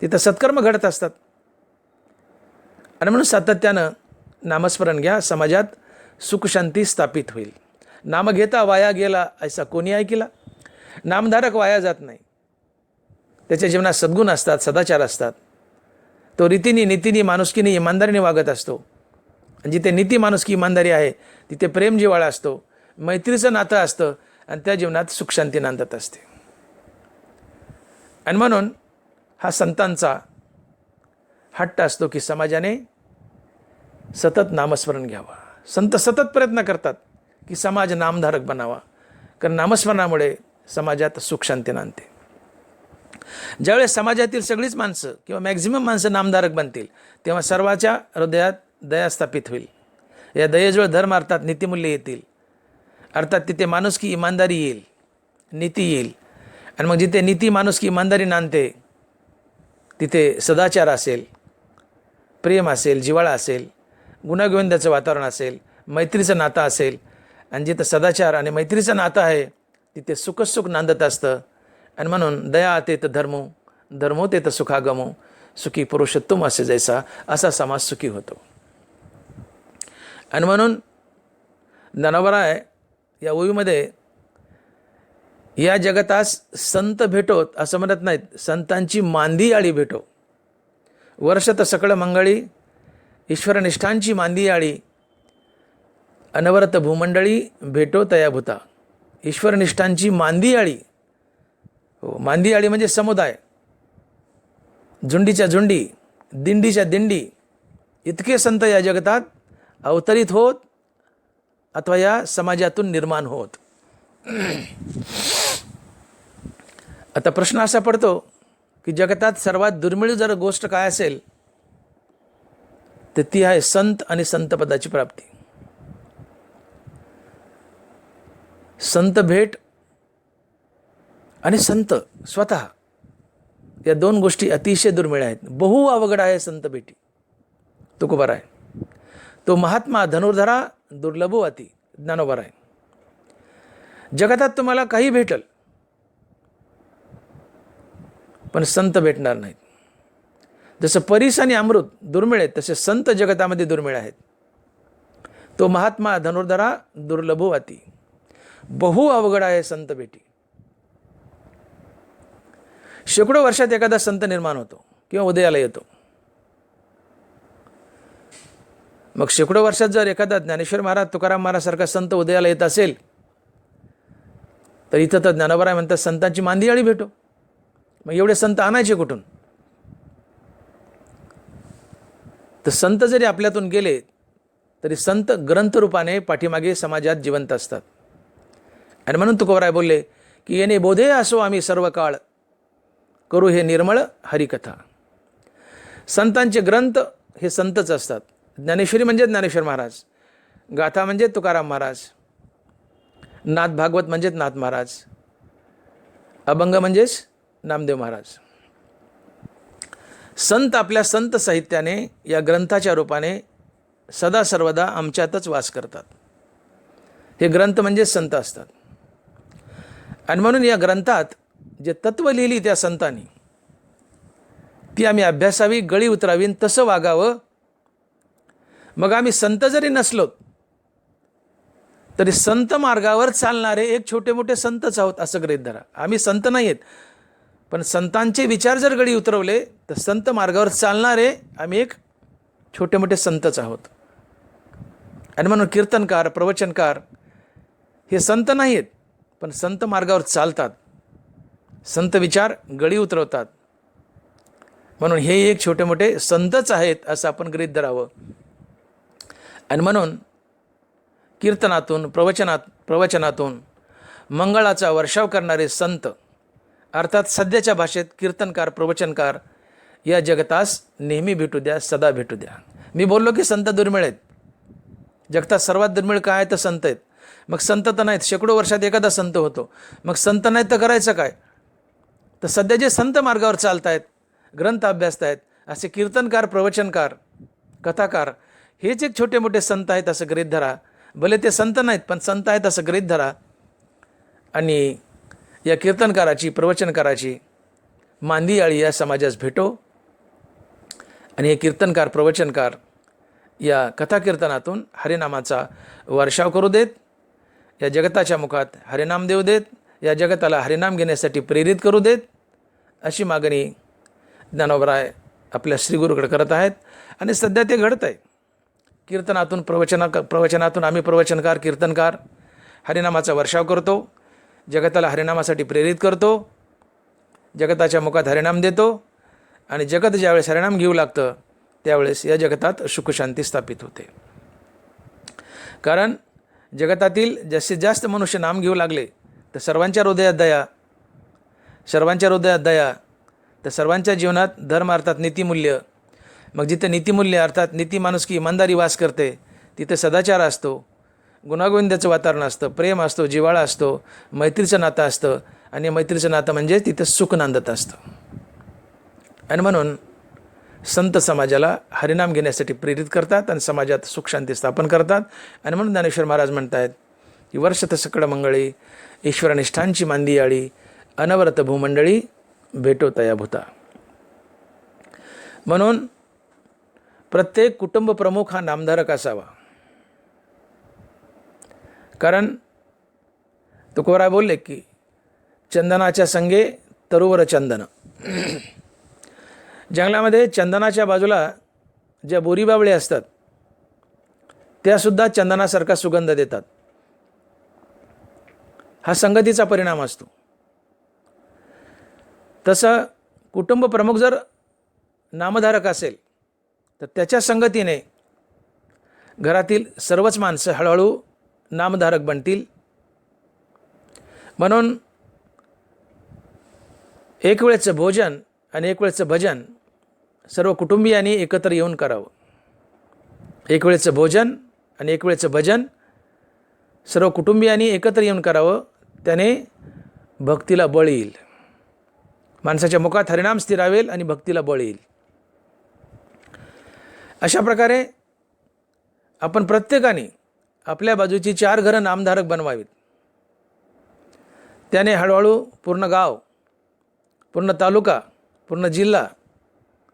तिथं सत्कर्म घडत असतात. आणि म्हणून सातत्यानं नामस्मरण घ्या, समाजात सुखशांती स्थापित होईल. नाम घेता वाया गेला ऐसा कोणी ऐकिला. नामधारक वाया जात नाही, त्याच्या जीवनात सद्गुण असतात, सदाचार असतात. तो रीतीने, नीतीने, माणुसकीने, इमानदारीने वागत असतो. आणि जिथे नीती, माणुसकी, इमानदारी आहे तिथे प्रेम जिव्हाळा असतो, मैत्रीचं नातं असतं, आणि त्या जीवनात सुखशांती नांदत असते. आणि म्हणून हा संतांचा हट्ट असतो की समाजाने सतत नामस्मरण घ्यावा. संत सतत प्रयत्न करतात की समाज नामधारक बनावा, कारण नामस्मरणामुळे समाजात सुखशांती नांदते. ज्यावेळेस समाजातील सगळीच माणसं किंवा मॅक्झिमम माणसं नामधारक बनतील तेव्हा सर्वाच्या हृदयात दया स्थापित होईल. या दयेजवळ धर्म अर्थात नीतिमूल्य येतील, अर्थात तिथे माणुसकी, इमानदारी येईल, नीती येईल. आणि मग जिथे नीती, माणुसकी, इमानदारी नांदते तिथे सदाचार असेल, प्रेम असेल, जिव्हाळा असेल, गुण्यागोविंदाचं वातावरण असेल, मैत्रीचं नातं असेल. आणि जिथं सदाचार आणि मैत्रीचं नातं आहे तिथे सुखच नांदत असतं. आणि म्हणून दया तेत धर्मो, धर्मो तेत सुखागमो, सुखी पुरुषोत्तम असे जैसा, असा समाज सुखी होतो. आणि म्हणून ज्ञानोबराय या ओवीमध्ये या जगतास संत भेटोत असं म्हणत नाहीत, संतांची मांदी आळी भेटो. वर्षत सकळ मंगळी ईश्वरनिष्ठांची मांदी आळी, अनवरत भूमंडळी भेटो तयाभूता. ईश्वरनिष्ठांची मांदी आळी. हो, मांदी आळी म्हणजे समुदाय, झुंडीच्या झुंडी, दिंडीच्या दिंडी, इतके संत या जगतात अवतरित होत अथवा या समाजातून निर्माण होत. आता प्रश्न असा पडतो की जगतात सर्वात दुर्मिळ जर गोष्ट काय असेल तर ती आहे संत आणि संतपदाची प्राप्ती. संत भेट आणि संत स्वतः या दोन गोष्टी अतिशय दुर्मिळ आहेत. बहु अवघड आहे संत भेटी. तुकोबार आहे तो महात्मा धनुर्धरा दुर्लभो अति, ज्ञानोबार आहे. जगतात तुम्हाला काही भेटल पण संत भेटणार नाहीत. जसं परीस आणि अमृत दुर्मिळ आहेत तसे संत जगतामध्ये दुर्मिळ आहेत. तो महात्मा धनुर्धरा दुर्लभो अति, बहु अवघड आहे संत भेटी. शेकडो वर्षात एखादा संत निर्माण होतो किंवा उदयाला येतो. मग शेकडो वर्षात जर एखादा ज्ञानेश्वर महाराज, तुकाराम महाराज सारखा संत उदयाला येत असेल तर इथं तर ज्ञानोबा म्हणतात संतांची मांदी आळी भेटो. मग एवढे संत आणायचे कुठून? तर संत जरी आपल्यातून गेले तरी संत ग्रंथरूपाने पाठीमागे समाजात जिवंत असतात. आणि म्हणून तुकोबाराय बोलले की येणे बोधे असो आम्ही सर्व काळ, करू हे निर्मळ हरिकथा. संतांचे ग्रंथ हे संतच असतात. ज्ञानेश्वरी म्हणजे ज्ञानेश्वर महाराज, गाथा म्हणजे तुकाराम महाराज, नाथ भागवत म्हणजेच नाथ महाराज, अभंग म्हणजेच नामदेव महाराज. संत आपल्या संत साहित्याने या ग्रंथाच्या रूपाने सदा सर्वदा आमच्यातच वास करतात. हे ग्रंथ म्हणजे संत असतात. आणि म्हणून या ग्रंथात जे तत्व लिहिली त्या संतांनी ती आम्ही अभ्यासावी, गळी उतरावी, तसं वागावं. मग आम्ही संत जरी नसलो तरी संत मार्गावर चालणारे एक छोटे मोठे संतच आहोत असं गृहीत धरा. आम्ही संत नाही आहेत पण संतांचे विचार जर गळी उतरवले तर संत मार्गावर चालणारे आम्ही एक छोटे मोठे संतच आहोत. आणि म्हणून कीर्तनकार, प्रवचनकार हे संत नाही आहेत पण संत मार्गावर चालतात, संत विचार गळी उतरवतात. म्हणून हे एक छोटे मोठे संतच आहेत असं आपण गृहीत धरावं. आणि म्हणून कीर्तनातून, प्रवचनातून मंगळाचा वर्षाव करणारे संत, अर्थात सध्याच्या भाषेत कीर्तनकार, प्रवचनकार या जगतास नेहमी भेटू द्या, सदा भेटू द्या. मी बोललो की संत दुर्मिळ आहेत. जगतात सर्वात दुर्मिळ काय आहे तर संत आहेत. मग संत तर नाहीत, शेकडो वर्षात एखादा संत होतो. मग संत नाहीत तर करायचं काय? तर सध्या जे संत मार्गावर चालत आहेत, ग्रंथ अभ्यासत आहेत, असे कीर्तनकार, प्रवचनकार, कथाकार हेच एक छोटे मोठे संत आहेत असं गृहीत धरा. भले ते संत नाहीत पण संत आहेत असं गृहीत धरा. आणि या कीर्तनकाराची, प्रवचनकाराची मांदी आळी या समाजास भेटो. आणि हे कीर्तनकार, प्रवचनकार या कथाकीर्तनातून हरिनामाचा वर्षाव करू देत. या जगताच्या मुखात हरिनाम देऊ देत. या जगताला हरिनाम घेण्यासाठी प्रेरित करू देत. अशी मागणी ज्ञानोबराय आपल्या श्रीगुरूकडे करत आहेत. आणि सध्या ते घडत आहे. कीर्तनातून, प्रवचनातून आम्ही प्रवचनकार, कीर्तनकार हरिनामाचा वर्षाव करतो, जगताला हरिनामासाठी प्रेरित करतो, जगताच्या मुखात हरिनाम देतो. आणि जगत ज्यावेळेस हरिनाम घेऊ लागतं त्यावेळेस या जगतात सुखशांती स्थापित होते. कारण जगतातील जास्तीत जास्त मनुष्य नाम घेऊ लागले तर सर्वांच्या हृदयात दया, सर्वांच्या हृदयात दया, तर सर्वांच्या जीवनात धर्म अर्थात नीतिमूल्य. मग जिथे नीतिमूल्य अर्थात नीती, माणुसकी, इमानदारी वास करते तिथे सदाचार असतो, गुणागोविंदाचं वातावरण असतं, प्रेम असतो, जिव्हाळा असतो, मैत्रीचं नातं असतं. आणि मैत्रीचं नातं म्हणजे तिथं सुख नांदत असतं. आणि म्हणून संत समाजाला हरिनाम घेण्यासाठी प्रेरित करतात आणि समाजात सुखशांती स्थापन करतात. आणि म्हणून ज्ञानेश्वर महाराज म्हणतात की वर्षत सकळ मंगळी ईश्वरनिष्ठांची मांदी आळी, अनवरत भूमंडळी भेटो तयाभूता. म्हणून प्रत्येक कुटुंब प्रमुख हा नामधारक असावा. कारण तुकोबाराय बोलले की चंदनाच्या संगे तरुवर चंदन. जंगलामध्ये चंदनाच्या बाजूला ज्या बोरीबावळे असतात त्यासुद्धा चंदनासारखा सुगंध देतात. हा संगतीचा परिणाम असतो. तसं कुटुंब प्रमुख जर नामधारक असेल तर त्याच्या संगतीने घरातील सर्वच माणसं हळूहळू नामधारक बनतील. म्हणून एक वेळचं भोजन आणि एक वेळचं भजन सर्व कुटुंबियांनी एकत्र येऊन करावं. एक वेळचं भोजन आणि एक वेळचं भजन सर्व कुटुंबियांनी एकत्र येऊन करावं. त्याने भक्तीला बळ येईल. माणसाच्या मुखात हरिनाम स्थिरावेल आणि भक्तीला बळ येईल. अशा प्रकारे आपण प्रत्येकाने आपल्या बाजूची 4 घरं नामधारक बनवावीत. त्याने हळूहळू पूर्ण गाव, पूर्ण तालुका, पूर्ण जिल्हा,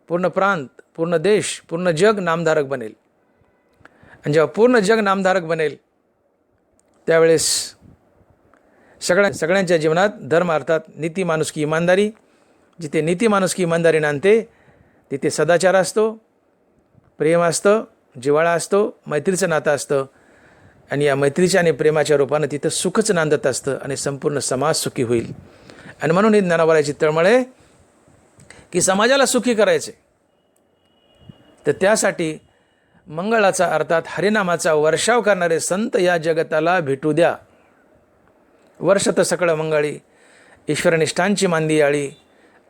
पूर्ण प्रांत, पूर्ण देश, पूर्ण जग नामधारक बनेल. आणि जेव्हा पूर्ण जग नामधारक बनेल त्यावेळेस सगळ्यांच्या जीवनात धर्म अर्थात नीती माणुसकी इमानदारी, जिथे नीती माणुसकी इमानदारी नांदते तिथे सदाचार असतो, प्रेम असतं, जिव्हाळा असतो, मैत्रीचं नातं असतं. आणि या मैत्रीच्या आणि प्रेमाच्या रूपानं तिथं सुखच नांदत असतं आणि संपूर्ण समाज सुखी होईल. आणि म्हणून ही ज्ञानोबाराची तळमळ आहे की समाजाला सुखी करायचे. तर त्यासाठी मंगळाचा अर्थात हरिनामाचा वर्षाव करणारे संत या जगताला भेटू द्या. वर्षत सकळ मंगळी ईश्वरनिष्ठांची मांदी आळी,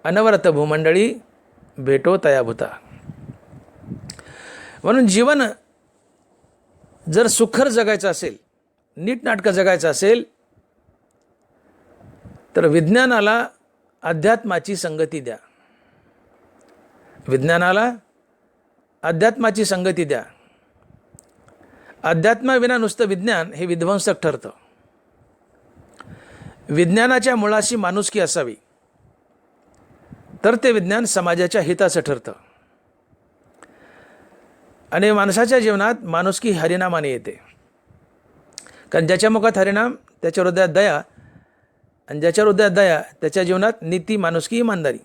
अनवरत भूमंडळी भेटो तयाभूता. म्हणून जीवन जर सुखर जगायचं असेल, नीटनाटकं जगायचं असेल तर विज्ञानाला अध्यात्माची संगती द्या. विज्ञानाला अध्यात्माची संगती द्या. अध्यात्माविना नुसतं विज्ञान हे विध्वंसक ठरतं. विज्ञानाच्या मुळाशी माणुसकी असावी तर ते विज्ञान समाजाच्या हिताचं ठरतं. आणि माणसाच्या जीवनात माणुसकी हरिनामाने येते. कारण ज्याच्या मुखात हरिनाम त्याच्या हृदयात दया, आणि ज्याच्या हृदयात दया त्याच्या जीवनात नीती माणुसकी इमानदारी.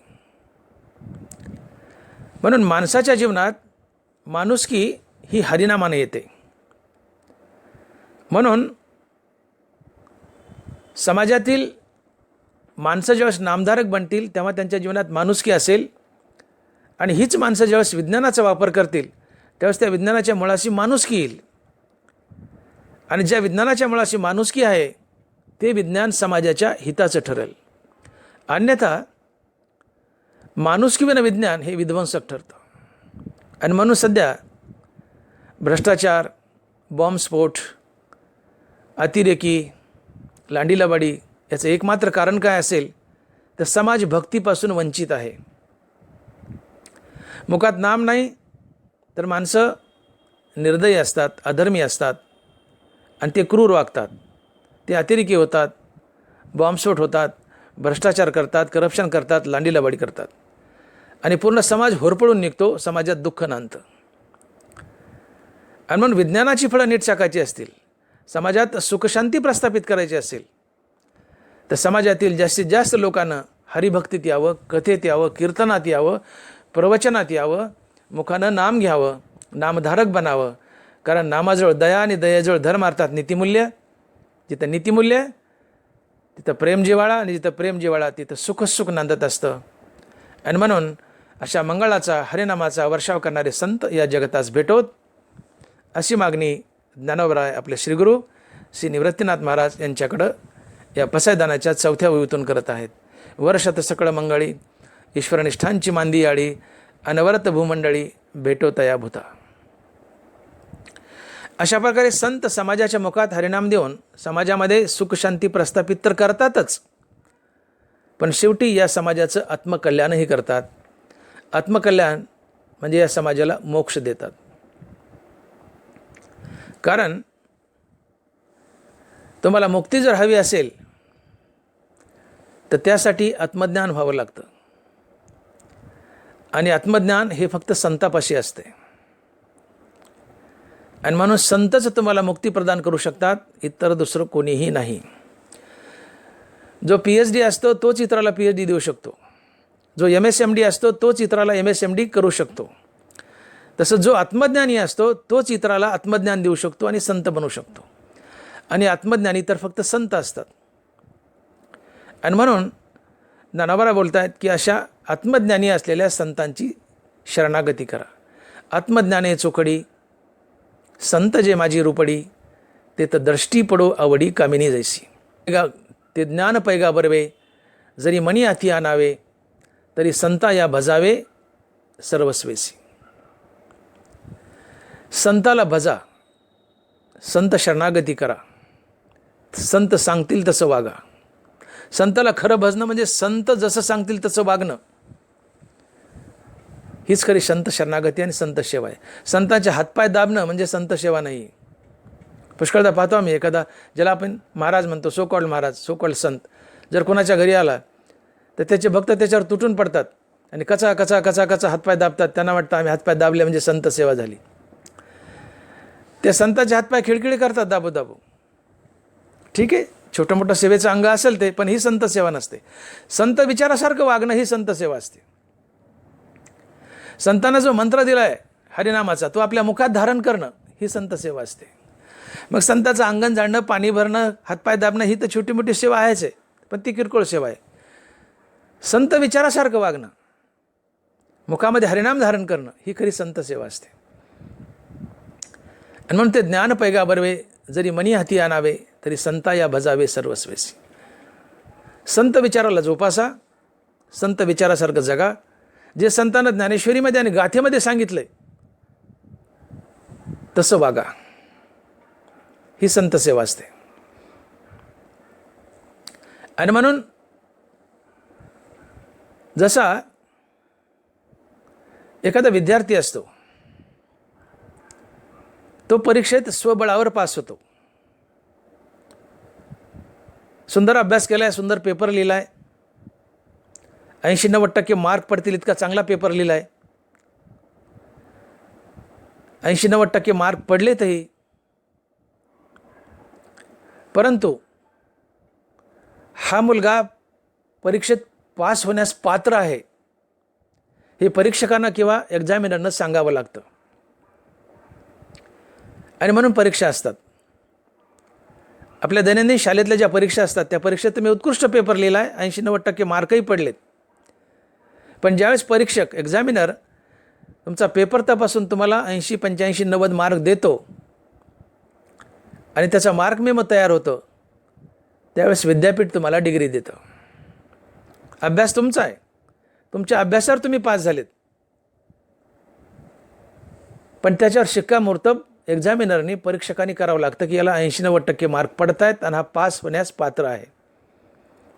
म्हणून माणसाच्या जीवनात माणुसकी ही हरिनामाने येते. म्हणून समाजातील माणसं ज्यावेळेस नामधारक बनतील तेव्हा त्यांच्या जीवनात माणुसकी असेल. आणि हीच माणसं ज्यावेळेस विज्ञानाचा वापर करतील त्यावेळेस त्या विज्ञानाच्या मुळाशी माणुसकी येईल. आणि ज्या विज्ञानाच्या मुळाशी माणुसकी आहे ते विज्ञान समाजाच्या हिताचं ठरेल. अन्यथा माणुसकीविना विज्ञान हे विध्वंसक ठरतं. आणि म्हणून सध्या भ्रष्टाचार, बॉम्बस्फोट, अतिरेकी, लांडीलबाडी याचं एकमात्र कारण काय असेल तर समाज भक्तीपासून वंचित आहे. मुखात नाम नाही तर माणसं निर्दयी असतात, अधर्मी असतात आणि ते क्रूर वागतात. ते अतिरेकी होतात, बॉम्बस्फोट होतात, भ्रष्टाचार करतात, करप्शन करतात, लांडीलबाडी करतात आणि पूर्ण समाज होरपळून निघतो, समाजात दुःख नांदतं. आणि म्हणून विज्ञानाची फळं नीट चाकायची असतील, समाजात सुखशांती प्रस्थापित करायची असेल तर समाजातील जास्तीत जास्त लोकांना हरिभक्तीत यावं, कथेत यावं, कीर्तनात यावं, प्रवचनात यावं, मुखानं नाम घ्यावं, नामधारक बनावं. कारण नामाजवळ दया आणि दयाजवळ धर्म अर्थात नीतिमूल्य. जिथं नीतिमूल्य तिथं प्रेम जिव्हाळा, आणि जिथं प्रेम जिव्हाळा तिथं सुख नांदत असतं. आणि म्हणून अशा मंगळाचा हरिनामाचा वर्षाव करणारे संत या जगतास भेटोत, अशी मागणी ज्ञानोबराय आपले श्रीगुरू श्री निवृत्तीनाथ महाराज यांच्याकडं या पसायदानाच्या 4थ्या ओळीतून करत आहेत. वर्षत सकळ मंगळी ईश्वरनिष्ठांची मांदी आळी, अनवरत भूमंडळी भेटो तयाभूता. अशा प्रकारे संत समाजाच्या मुखात हरिनाम देऊन समाजामध्ये सुखशांती प्रस्थापित तर करतातच, पण शेवटी या समाजाचं आत्मकल्याणही करतात. आत्मकल्याण म्हणजे या समाजाला मोक्ष देतात. कारण तुम्हाला मुक्ती जर हवी असेल तर त्यासाठी आत्मज्ञान व्हावं लागतं. आणि आत्मज्ञान हे फक्त संतापाशी असते. आणि म्हणून संतच तुम्हाला मुक्ती प्रदान करू शकतात, इतर दुसरं कोणीही नाही. जो PhD असतो तोच इतराला PhD देऊ शकतो. जो MSMD असतो तोच इतराला MSMD करू शकतो. तसं जो आत्मज्ञानी असतो तोच इतराला आत्मज्ञान देऊ शकतो आणि संत बनवू शकतो. आणि आत्मज्ञानी तर फक्त संत असतात. आणि म्हणून ज्ञानोबा बोलत आहेत की अशा आत्मज्ञानी असलेल्या संतांची शरणागती करा. आत्मज्ञाने चोखडी संत जे माझी रूपडी, ते तर दृष्टी पडो आवडी कामिनी जैसी. ते ज्ञान पैगा बरवे, जरी मनी हाती आणावे, तरी संता या भजावे सर्वस्वेसी. संताला भजा, संत शरणागती करा, संत सांगतील तसं वागा. संताला खरं भजणं म्हणजे संत जसं सांगतील तसं वागणं, हीच खरी संत शरणागती आणि संत सेवा आहे. संतांचे हातपाय दाबणं म्हणजे संत सेवा नाही. पुष्कळदा पाहतो आम्ही एखादा ज्याला आपण महाराज म्हणतो, so called Maharaj, so called संत, जर कोणाच्या घरी आला तर त्याचे भक्त त्याच्यावर तुटून पडतात आणि कचा कचा कचा कचा हातपाय दाबतात. त्यांना वाटतं आम्ही हातपाय दाबले म्हणजे संत सेवा झाली. ते संतांचे हातपाय खिळखिळी करतात दाबो दाबो. ठीक आहे, छोटं मोठं सेवेचं अंग असेल ते, पण ही संत सेवा नसते. संत विचारासारखं वागणं ही संत सेवा असते. संतांना जो मंत्र दिला आहे हरिनामाचा, तो आपल्या मुखात धारण करणं ही संत सेवा असते. मग संताचं अंगण झाडणं, पाणी भरणं, हातपाय दाबणं ही तर छोटी मोठी सेवा आहेच आहे, पण ती किरकोळ सेवा आहे. संत विचारासारखं वागणं, मुखामध्ये हरिनाम धारण करणं ही खरी संत सेवा असते. आणि म्हणून ते ज्ञान पैगा बरवे, जरी मनी हाती आणावे, तरी संता या भजावे सर्वस्वेसी. संत विचाराला जोपासा, संत विचारासारखं जगा. जे संतांना ज्ञानेश्वरीमध्ये आणि गाथेमध्ये सांगितलंय तसं वागा, ही संत सेवा असते. आणि म्हणून जसा एखादा विद्यार्थी असतो, तो परीक्षेत स्वबळावर पास होतो. सुंदर अभ्यास केलाय, सुंदर पेपर लिहिलाय, 80-90% मार्क पडतील इतका चांगला पेपर लिहिलाय, 80-90% मार्क पडले तरी, परंतु हा मुलगा परीक्षेत पास होण्यास पात्र आहे हे परीक्षकांना किंवा एक्झामिनरनं सांगावं लागतं. आणि म्हणून परीक्षा असतात. आपल्या दैनंदिन शाळेतल्या ज्या परीक्षा असतात त्या परीक्षेत तुम्ही उत्कृष्ट पेपर लिहिला आहे, 80-90% मार्कही पडलेत, पण ज्यावेळेस परीक्षक एक्झामिनर तुमचा पेपर तपासून तुम्हाला 80, 85, 90 मार्क देतो आणि त्याचा मार्क मेमो तयार होतं, त्यावेळेस विद्यापीठ तुम्हाला डिग्री देतं. अभ्यास तुमचा आहे, तुमच्या अभ्यासावर तुम्ही पास झालेत, पण त्याच्यावर शिक्कामोर्तब एक्झामिनरनी परीक्षकांनी करावं लागतं की याला 80-90% मार्क पडत आहेत आणि हा पास होण्यास पात्र आहे,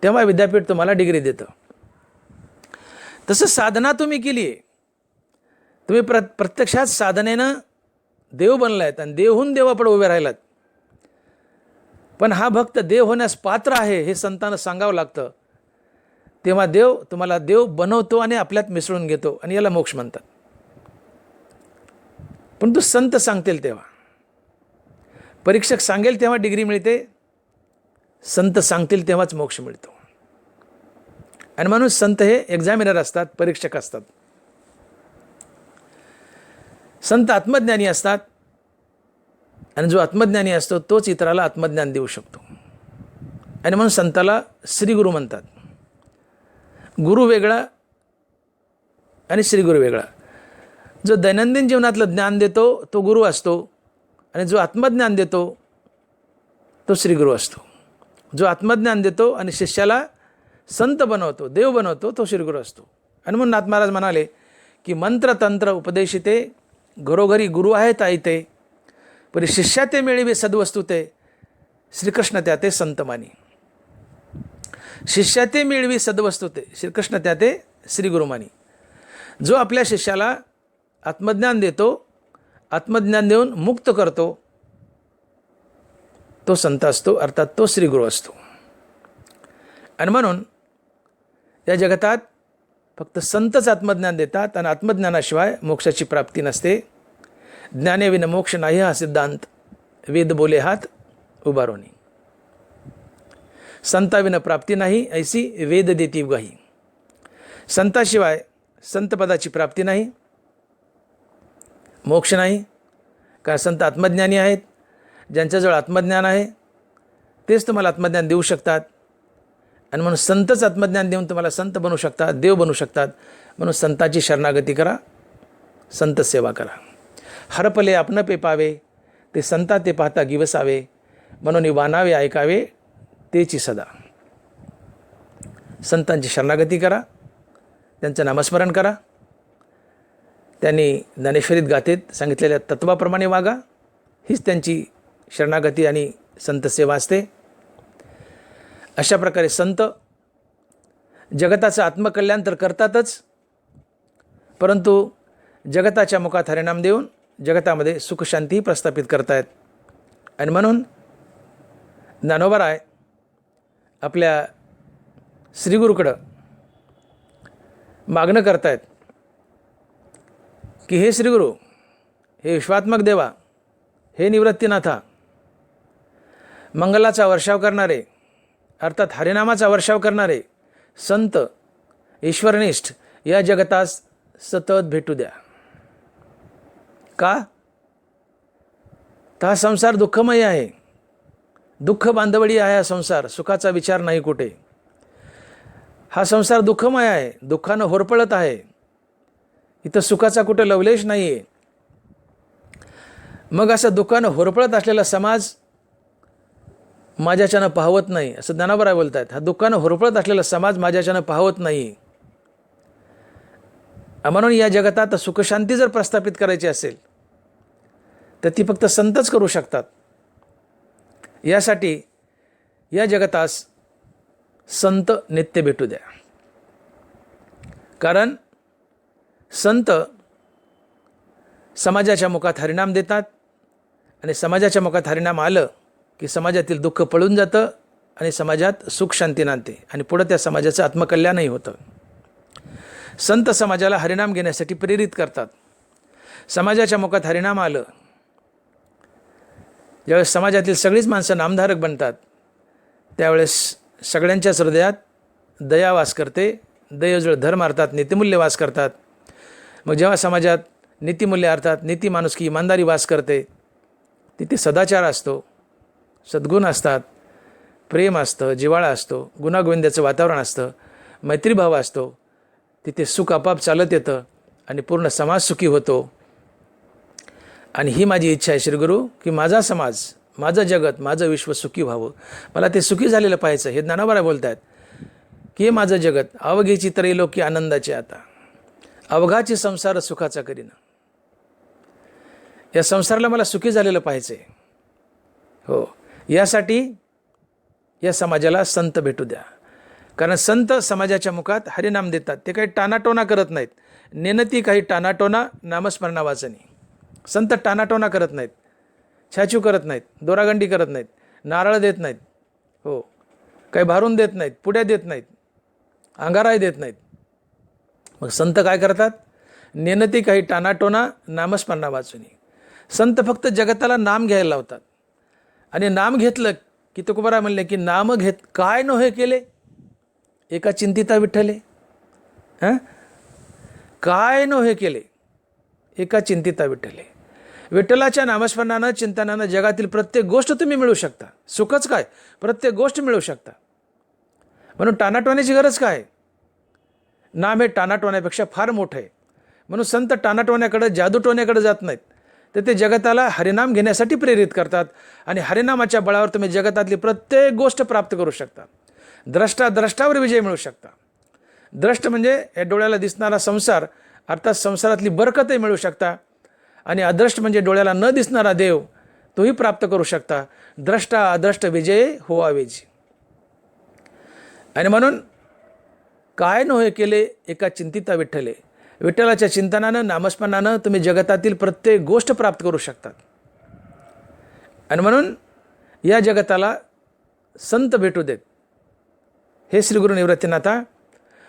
तेव्हा विद्यापीठ तुम्हाला डिग्री देतं. तसं साधना तुम्ही केली आहे, तुम्ही प्रत्यक्षात साधनेनं देव बनलायत आणि देवहून देवापुढे उभे राहिलात, पण हा भक्त देव होण्यास पात्र आहे हे संतांना सांगावं लागतं. तेव्हा देव तुम्हाला देव बनवतो आणि आपल्यात मिसळून घेतो, आणि याला मोक्ष म्हणतात. पण तू संत सांगतील तेव्हा, परीक्षक सांगेल तेव्हा डिग्री मिळते, संत सांगतील तेव्हाच मोक्ष मिळतो. आणि म्हणून संत हे एक्झामिनर असतात, परीक्षक असतात. संत आत्मज्ञानी असतात, आणि जो आत्मज्ञानी असतो तोच इतराला आत्मज्ञान देऊ शकतो. आणि म्हणून संताला श्रीगुरू म्हणतात. गुरु वेगळा आणि श्रीगुरू वेगळा. जो दैनंदिन जीवनातलं ज्ञान देतो तो गुरु असतो, आणि जो आत्मज्ञान देतो तो श्रीगुरू असतो. जो आत्मज्ञान देतो आणि शिष्याला संत बनवतो, देव बनवतो, तो श्रीगुरू असतो. आणि म्हणून नाथ महाराज म्हणाले की मंत्र तंत्र उपदेशिते, घरोघरी गुरु आहेत आयते, परी शिष्या ते मिळवे सद्वस्तु ते, श्रीकृष्ण त्या ते संत मानी. शिष्या ते मिळवी सद्वस्तु ते, श्रीकृष्ण त्या ते श्रीगुरु मानी. जो आपल्या शिष्याला आत्मज्ञान देतो, आत्मज्ञान देऊन मुक्त करतो, तो संत असतो, अर्थात तो श्रीगुरू असतो. आणि म्हणून या जगतात फक्त संतच आत्मज्ञान देतात, आणि आत्मज्ञानाशिवाय मोक्षाची प्राप्ती नसते. ज्ञानेविन मोक्ष नाही हा सिद्धांत वेद बोले हात उभारोनी. संताविन प्राप्ती नाही ऐसी वेद देती उगाही. संताशिवाय संतपदाची प्राप्ती नाही, मोक्ष नाही. कारण संत आत्मज्ञानी आहेत. ज्यांच्याजवळ आत्मज्ञान आहे तेच तुम्हाला आत्मज्ञान देऊ शकतात. आणि म्हणून संतच आत्मज्ञान देऊन तुम्हाला संत बनवू शकतात, देव बनवू शकतात. म्हणून संताची शरणागती करा, संत सेवा करा. हरपले आपण पे पावे, ते संता ते पाहता गिवसावे. म्हणून वानावे ऐकावे तेची सदा. संतांची शरणागती करा, त्यांचं नामस्मरण करा. त्यांनी ज्ञानेश्वरीत गाथेत सांगितलेल्या तत्वाप्रमाणे वागा. हीच त्यांची शरणागती आणि संतसेवा असते. अशा प्रकारे संत जगताचं आत्मकल्याण तर करतातच, परंतु जगताच्या मुखात हरिनाम देऊन जगतामध्ये सुखशांती प्रस्थापित करतायत. आणि म्हणून ज्ञानोबाराय आपल्या श्रीगुरूकडं मागणं करतायत की हे श्रीगुरू, हे विश्वात्मक देवा, हे निवृत्तीनाथा, मंगलाचा वर्षाव करणारे अर्थात हरिनामाचा वर्षाव करणारे संत ईश्वरनिष्ठ या जगतास सतत भेटू द्या. का? तर हा संसार दुःखमय आहे, दुःख बांधवडी आहे हा संसार, सुखाचा विचार नाही कुठे. हा संसार दुःखमय आहे, दुःखानं होरपळत आहे. इथं सुखाचा कुठे लवलेश नाही आहे. मग असं दुःखानं होरपळत असलेला समाज माझ्याच्यानं पाहवत नाही, असं ज्ञानोबा बोलत आहेत. हा दुःखानं होरपळत असलेला समाज माझ्याच्यानं पाहवत नाही. म्हणून या जगतात सुखशांती जर प्रस्थापित करायची असेल तर ती फक्त संतच करू शकतात. यासाठी या जगतास संत नित्य भेटू द्या. कारण संत समाजाच्या मुखात हरिनाम देतात आणि समाजाच्या मुखात हरिनाम आलं की समाजातील दुःख पळून जातं आणि समाजात सुख शांती नांदते आणि पुढं त्या समाजाचं आत्मकल्याणही होतं. संत समाजाला हरिनाम घेण्यासाठी प्रेरित करतात. समाजाच्या मुखात हरिनाम आलं, ज्यावेळेस समाजातील सगळीच माणसं नामधारक बनतात, त्यावेळेस सगळ्यांच्याच हृदयात दया वास करते. दयेजवळ धर्म अर्थात नीतिमूल्य वास करतात. मग जेव्हा समाजात नीतिमूल्य अर्थात नीती, माणुसकी, इमानदारी वास करते, तिथे सदाचार असतो, सद्गुण असतात, प्रेम असतं, जिव्हाळा असतो, गुणागोविंदाचं वातावरण असतं, मैत्रीभाव असतो. तिथे सुख आपाप चालत येतं आणि पूर्ण समाज सुखी होतो. आणि ही माझी इच्छा आहे श्रीगुरू, की माझा समाज, माझं जगत, माझं विश्व सुखी व्हावं. मला ते सुखी झालेलं पाहायचं. हे ज्ञानोबा बोलत आहेत की हे माझं जगत अवघेची त्रैलोकी आनंदाचे आता, अवघाची संसार सुखाचा करीना. या संसाराला मला सुखी झालेलं पाहायचं आहे. हो, यासाठी या समाजाला संत भेटू द्या. कारण संत समाजाच्या मुखात हरिनाम देतात. ते काही टानाटोना करत नाहीत. नेनती काही टानाटोना नामस्मरणा वाचनी. संत टानाटोना करत नाहीत, छाछू करत नाहीत, दोरागंडी करत नाहीत, नारळ देत नाहीत, हो, काही भारून देत नाहीत, पुड्या देत नाहीत, अंगाराय देत नाहीत. मग संत काय करतात? नेनती काही टानाटोना नामस्मरणा वाचनी. संत फक्त जगताला नाम घ्यायला लावतात. आणि नाम घेतलं की तुकोबाराय म्हणले की नाम घेत काय नव्हे केले एका चिंतिता विठ्ठले. हां, काय नव्हे केले एका चिंतिता विठ्ठले. विठ्ठलाच्या नामस्मरणानं, चिंतनानं जगातील प्रत्येक गोष्ट तुम्ही मिळू शकता. सुखच काय, प्रत्येक गोष्ट मिळू शकता. म्हणून टानाटोण्याची गरज काय? नाम हे टानाटोण्यापेक्षा फार मोठं आहे. म्हणून संत टानाटोण्याकडे, जादूटोण्याकडे जात नाहीत. तर ते जगताला हरिनाम घेण्यासाठी प्रेरित करतात. आणि हरिनामाच्या बळावर तुम्ही जगतातली प्रत्येक गोष्ट प्राप्त करू शकता. द्रष्टावर विजय मिळू शकता. द्रष्ट म्हणजे या डोळ्याला दिसणारा संसार, अर्थात संसारातली बरकतही मिळू शकता. आणि अद्रष्ट म्हणजे डोळ्याला न दिसणारा देव, तोही प्राप्त करू शकता. द्रष्टा अद्रष्ट विजय होवा वेजी. आणि म्हणून काय नव्हे केले एका चिंतिता विठ्ठले. विठ्ठलाच्या चिंतनानं, नामस्मरणानं तुम्ही जगतातील प्रत्येक गोष्ट प्राप्त करू शकतात. आणि म्हणून या जगताला संत भेटू देत. हे श्रीगुरू निवृत्तीनाथा,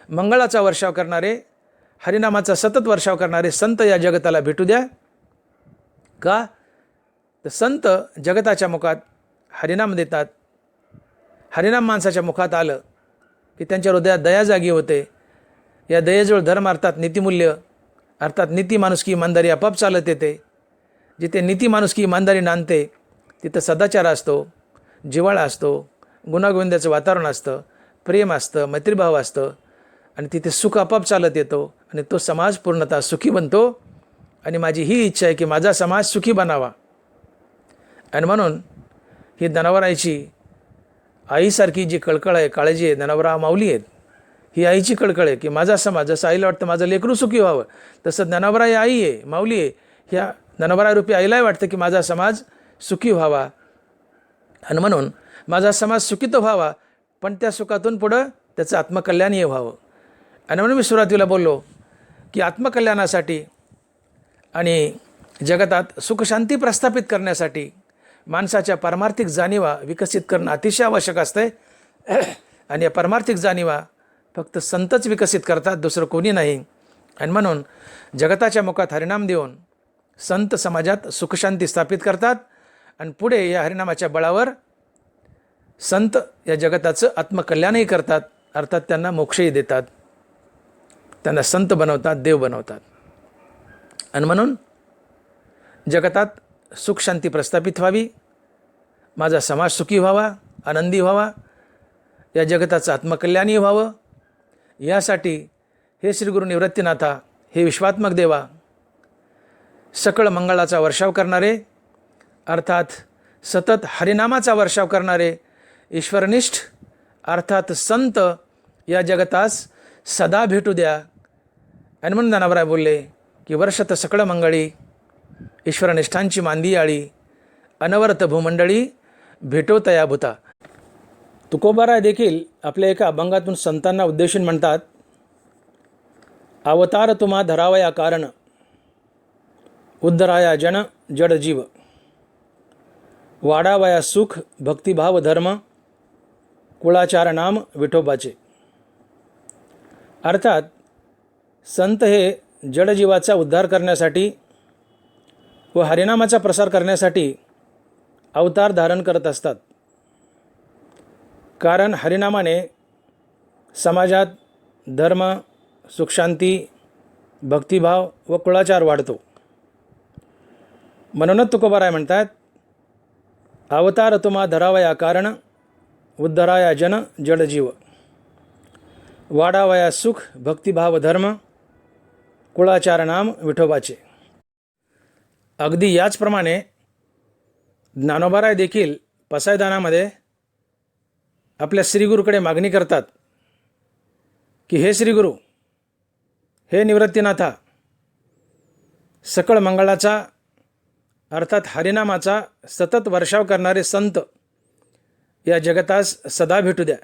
मंगळाचा वर्षाव करणारे, हरिनामाचा सतत वर्षाव करणारे संत या जगताला भेटू द्या. का? तर संत जगताच्या मुखात हरिनाम देतात. हरिनाम माणसाच्या मुखात आलं की त्यांच्या हृदयात दया जागी होते. या दयेजवळ धर्म अर्थात नीतिमूल्य अर्थात नीती माणुसकी इमानदारी आपोआप चालत येते. जिथे नीती माणुसकी इमानदारी नांदते तिथं सदाचार असतो, जिव्हाळा असतो, गुणागोविंदाचं वातावरण असतं, प्रेम असतं, मैत्रीभाव असतं आणि तिथे सुख आपोआप चालत येतो आणि तो समाज पूर्णतः सुखी बनतो. आणि माझी ही इच्छा आहे की माझा समाज सुखी बनावा. आणि म्हणून ही धनावराची आईसारखी जी कळकळ आहे, काळजी आहे, धनावरा माऊली आहेत, ही आईची कळकळ आहे की माझा समाज, जसं आईला वाटतं माझं लेकरू सुखी व्हावं, तसं धनावरा ही आई आहे, माऊली आहे. ह्या धनवरारूपी आईलाही वाटतं की माझा समाज सुखी व्हावा. आणि म्हणून माझा समाज सुखी तर व्हावा, पण त्या सुखातून पुढं त्याचं आत्मकल्याणही व्हावं. आणि म्हणून मी सुरुवातीला बोललो की आत्मकल्याणासाठी आणि जगतात सुखशांती प्रस्थापित करण्यासाठी माणसाच्या पारमार्थिक जाणीवा विकसित करणं अतिशय आवश्यक असते. आणि या पारमार्थिक जाणीवा फक्त संतच विकसित करतात, दुसरं कोणी नाही. आणि म्हणून जगताच्या मुखात हरिनाम देऊन संत समाजात सुखशांती स्थापित करतात आणि पुढे या हरिनामाच्या बळावर संत या जगताचं आत्मकल्याणही करतात, अर्थात त्यांना मोक्षही देतात, त्यांना संत बनवतात, देव बनवतात. आणि म्हणून जगतात सुखशांती प्रस्थापित व्हावी, माझा समाज सुखी व्हावा, आनंदी व्हावा, या जगताचं आत्मकल्याणही व्हावं, यासाठी हे श्री गुरु निवृत्तीनाथा, हे विश्वात्मक देवा, सकळ मंगळाचा वर्षाव करणारे अर्थात सतत हरिनामाचा वर्षाव करणारे ईश्वरनिष्ठ अर्थात संत या जगतास सदा भेटू द्या. आणि म्हणून ज्ञानावराय बोलले की वर्षत सकळ मंगळी ईश्वरनिष्ठांची मांदी आळी अनवरत भूमंडळी भेटो तया भूता. तुकोबाराय देखील आपल्या एका अभंगातून संतांना उद्देशून म्हणतात, अवतार तुम्हा धरावया कारण उद्धराया जन जड जीव वाढावया सुख भक्तिभाव धर्म कुळाचार नाम विठोबाचे. अर्थात संत हे जडजीवाचा उद्धार करण्यासाठी व हरिनामाचा प्रसार करण्यासाठी अवतार धारण करत असतात. कारण हरिनामाने समाजात धर्म, सुखशांती, भक्तिभाव व कुळाचार वाढतो. म्हणूनच तुकोबाराय म्हणतात, अवतार तुम्हा धरावया कारण उद्धराया जन जडजीव वाढावया सुख भक्तिभाव धर्म कुळाचार नाम विठोबाचे. अगदी याचप्रमाणे ज्ञानोबाराय देखील पसायदानामध्ये आपल्या श्रीगुरूकडे मागणी करतात की हे श्रीगुरू, हे निवृत्तीनाथा, सकळ मंगळाचा अर्थात हरिनामाचा सतत वर्षाव करणारे संत या जगतास सदा भेटू द्या.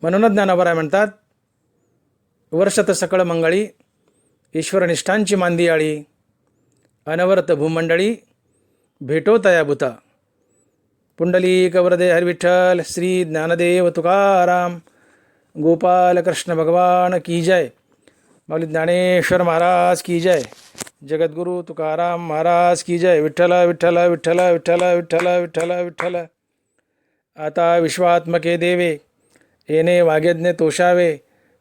म्हणूनच ज्ञानोबाराय म्हणतात, वर्षत सकळ मंगळी ईश्वरनिष्ठांची मांदी आळी अनवरत भूमंडळी भेटो तया भूता. पुंडलिक वरदे हरिविठ्ठल श्री ज्ञानदेव तुकाराम गोपाल कृष्ण भगवान की जय. माऊली ज्ञानेश्वर महाराज की जय. जगद्गुरु तुकाराम महाराज की जय. विठ्ठल विठ्ठल विठ्ठल विठ्ठल विठ्ठल विठ्ठल विठ्ठल. आता विश्वात्मके देवे येणे वागेज्ञ तोषावे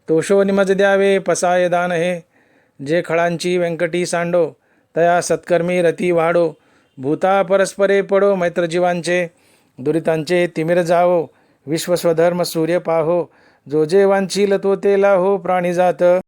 तोषो निमज द्यावे पसाय दान हे. जे खळांची व्यंकटी सांडो तया सत्कर्मी रती वाढो. भूता परस्परे पडो मैत्र जीवांचे दुरितांचे तिमिर जावो. विश्वस्वधर्म सूर्य पाहो जो जे वांछील तो ते लाहो प्राणी जात.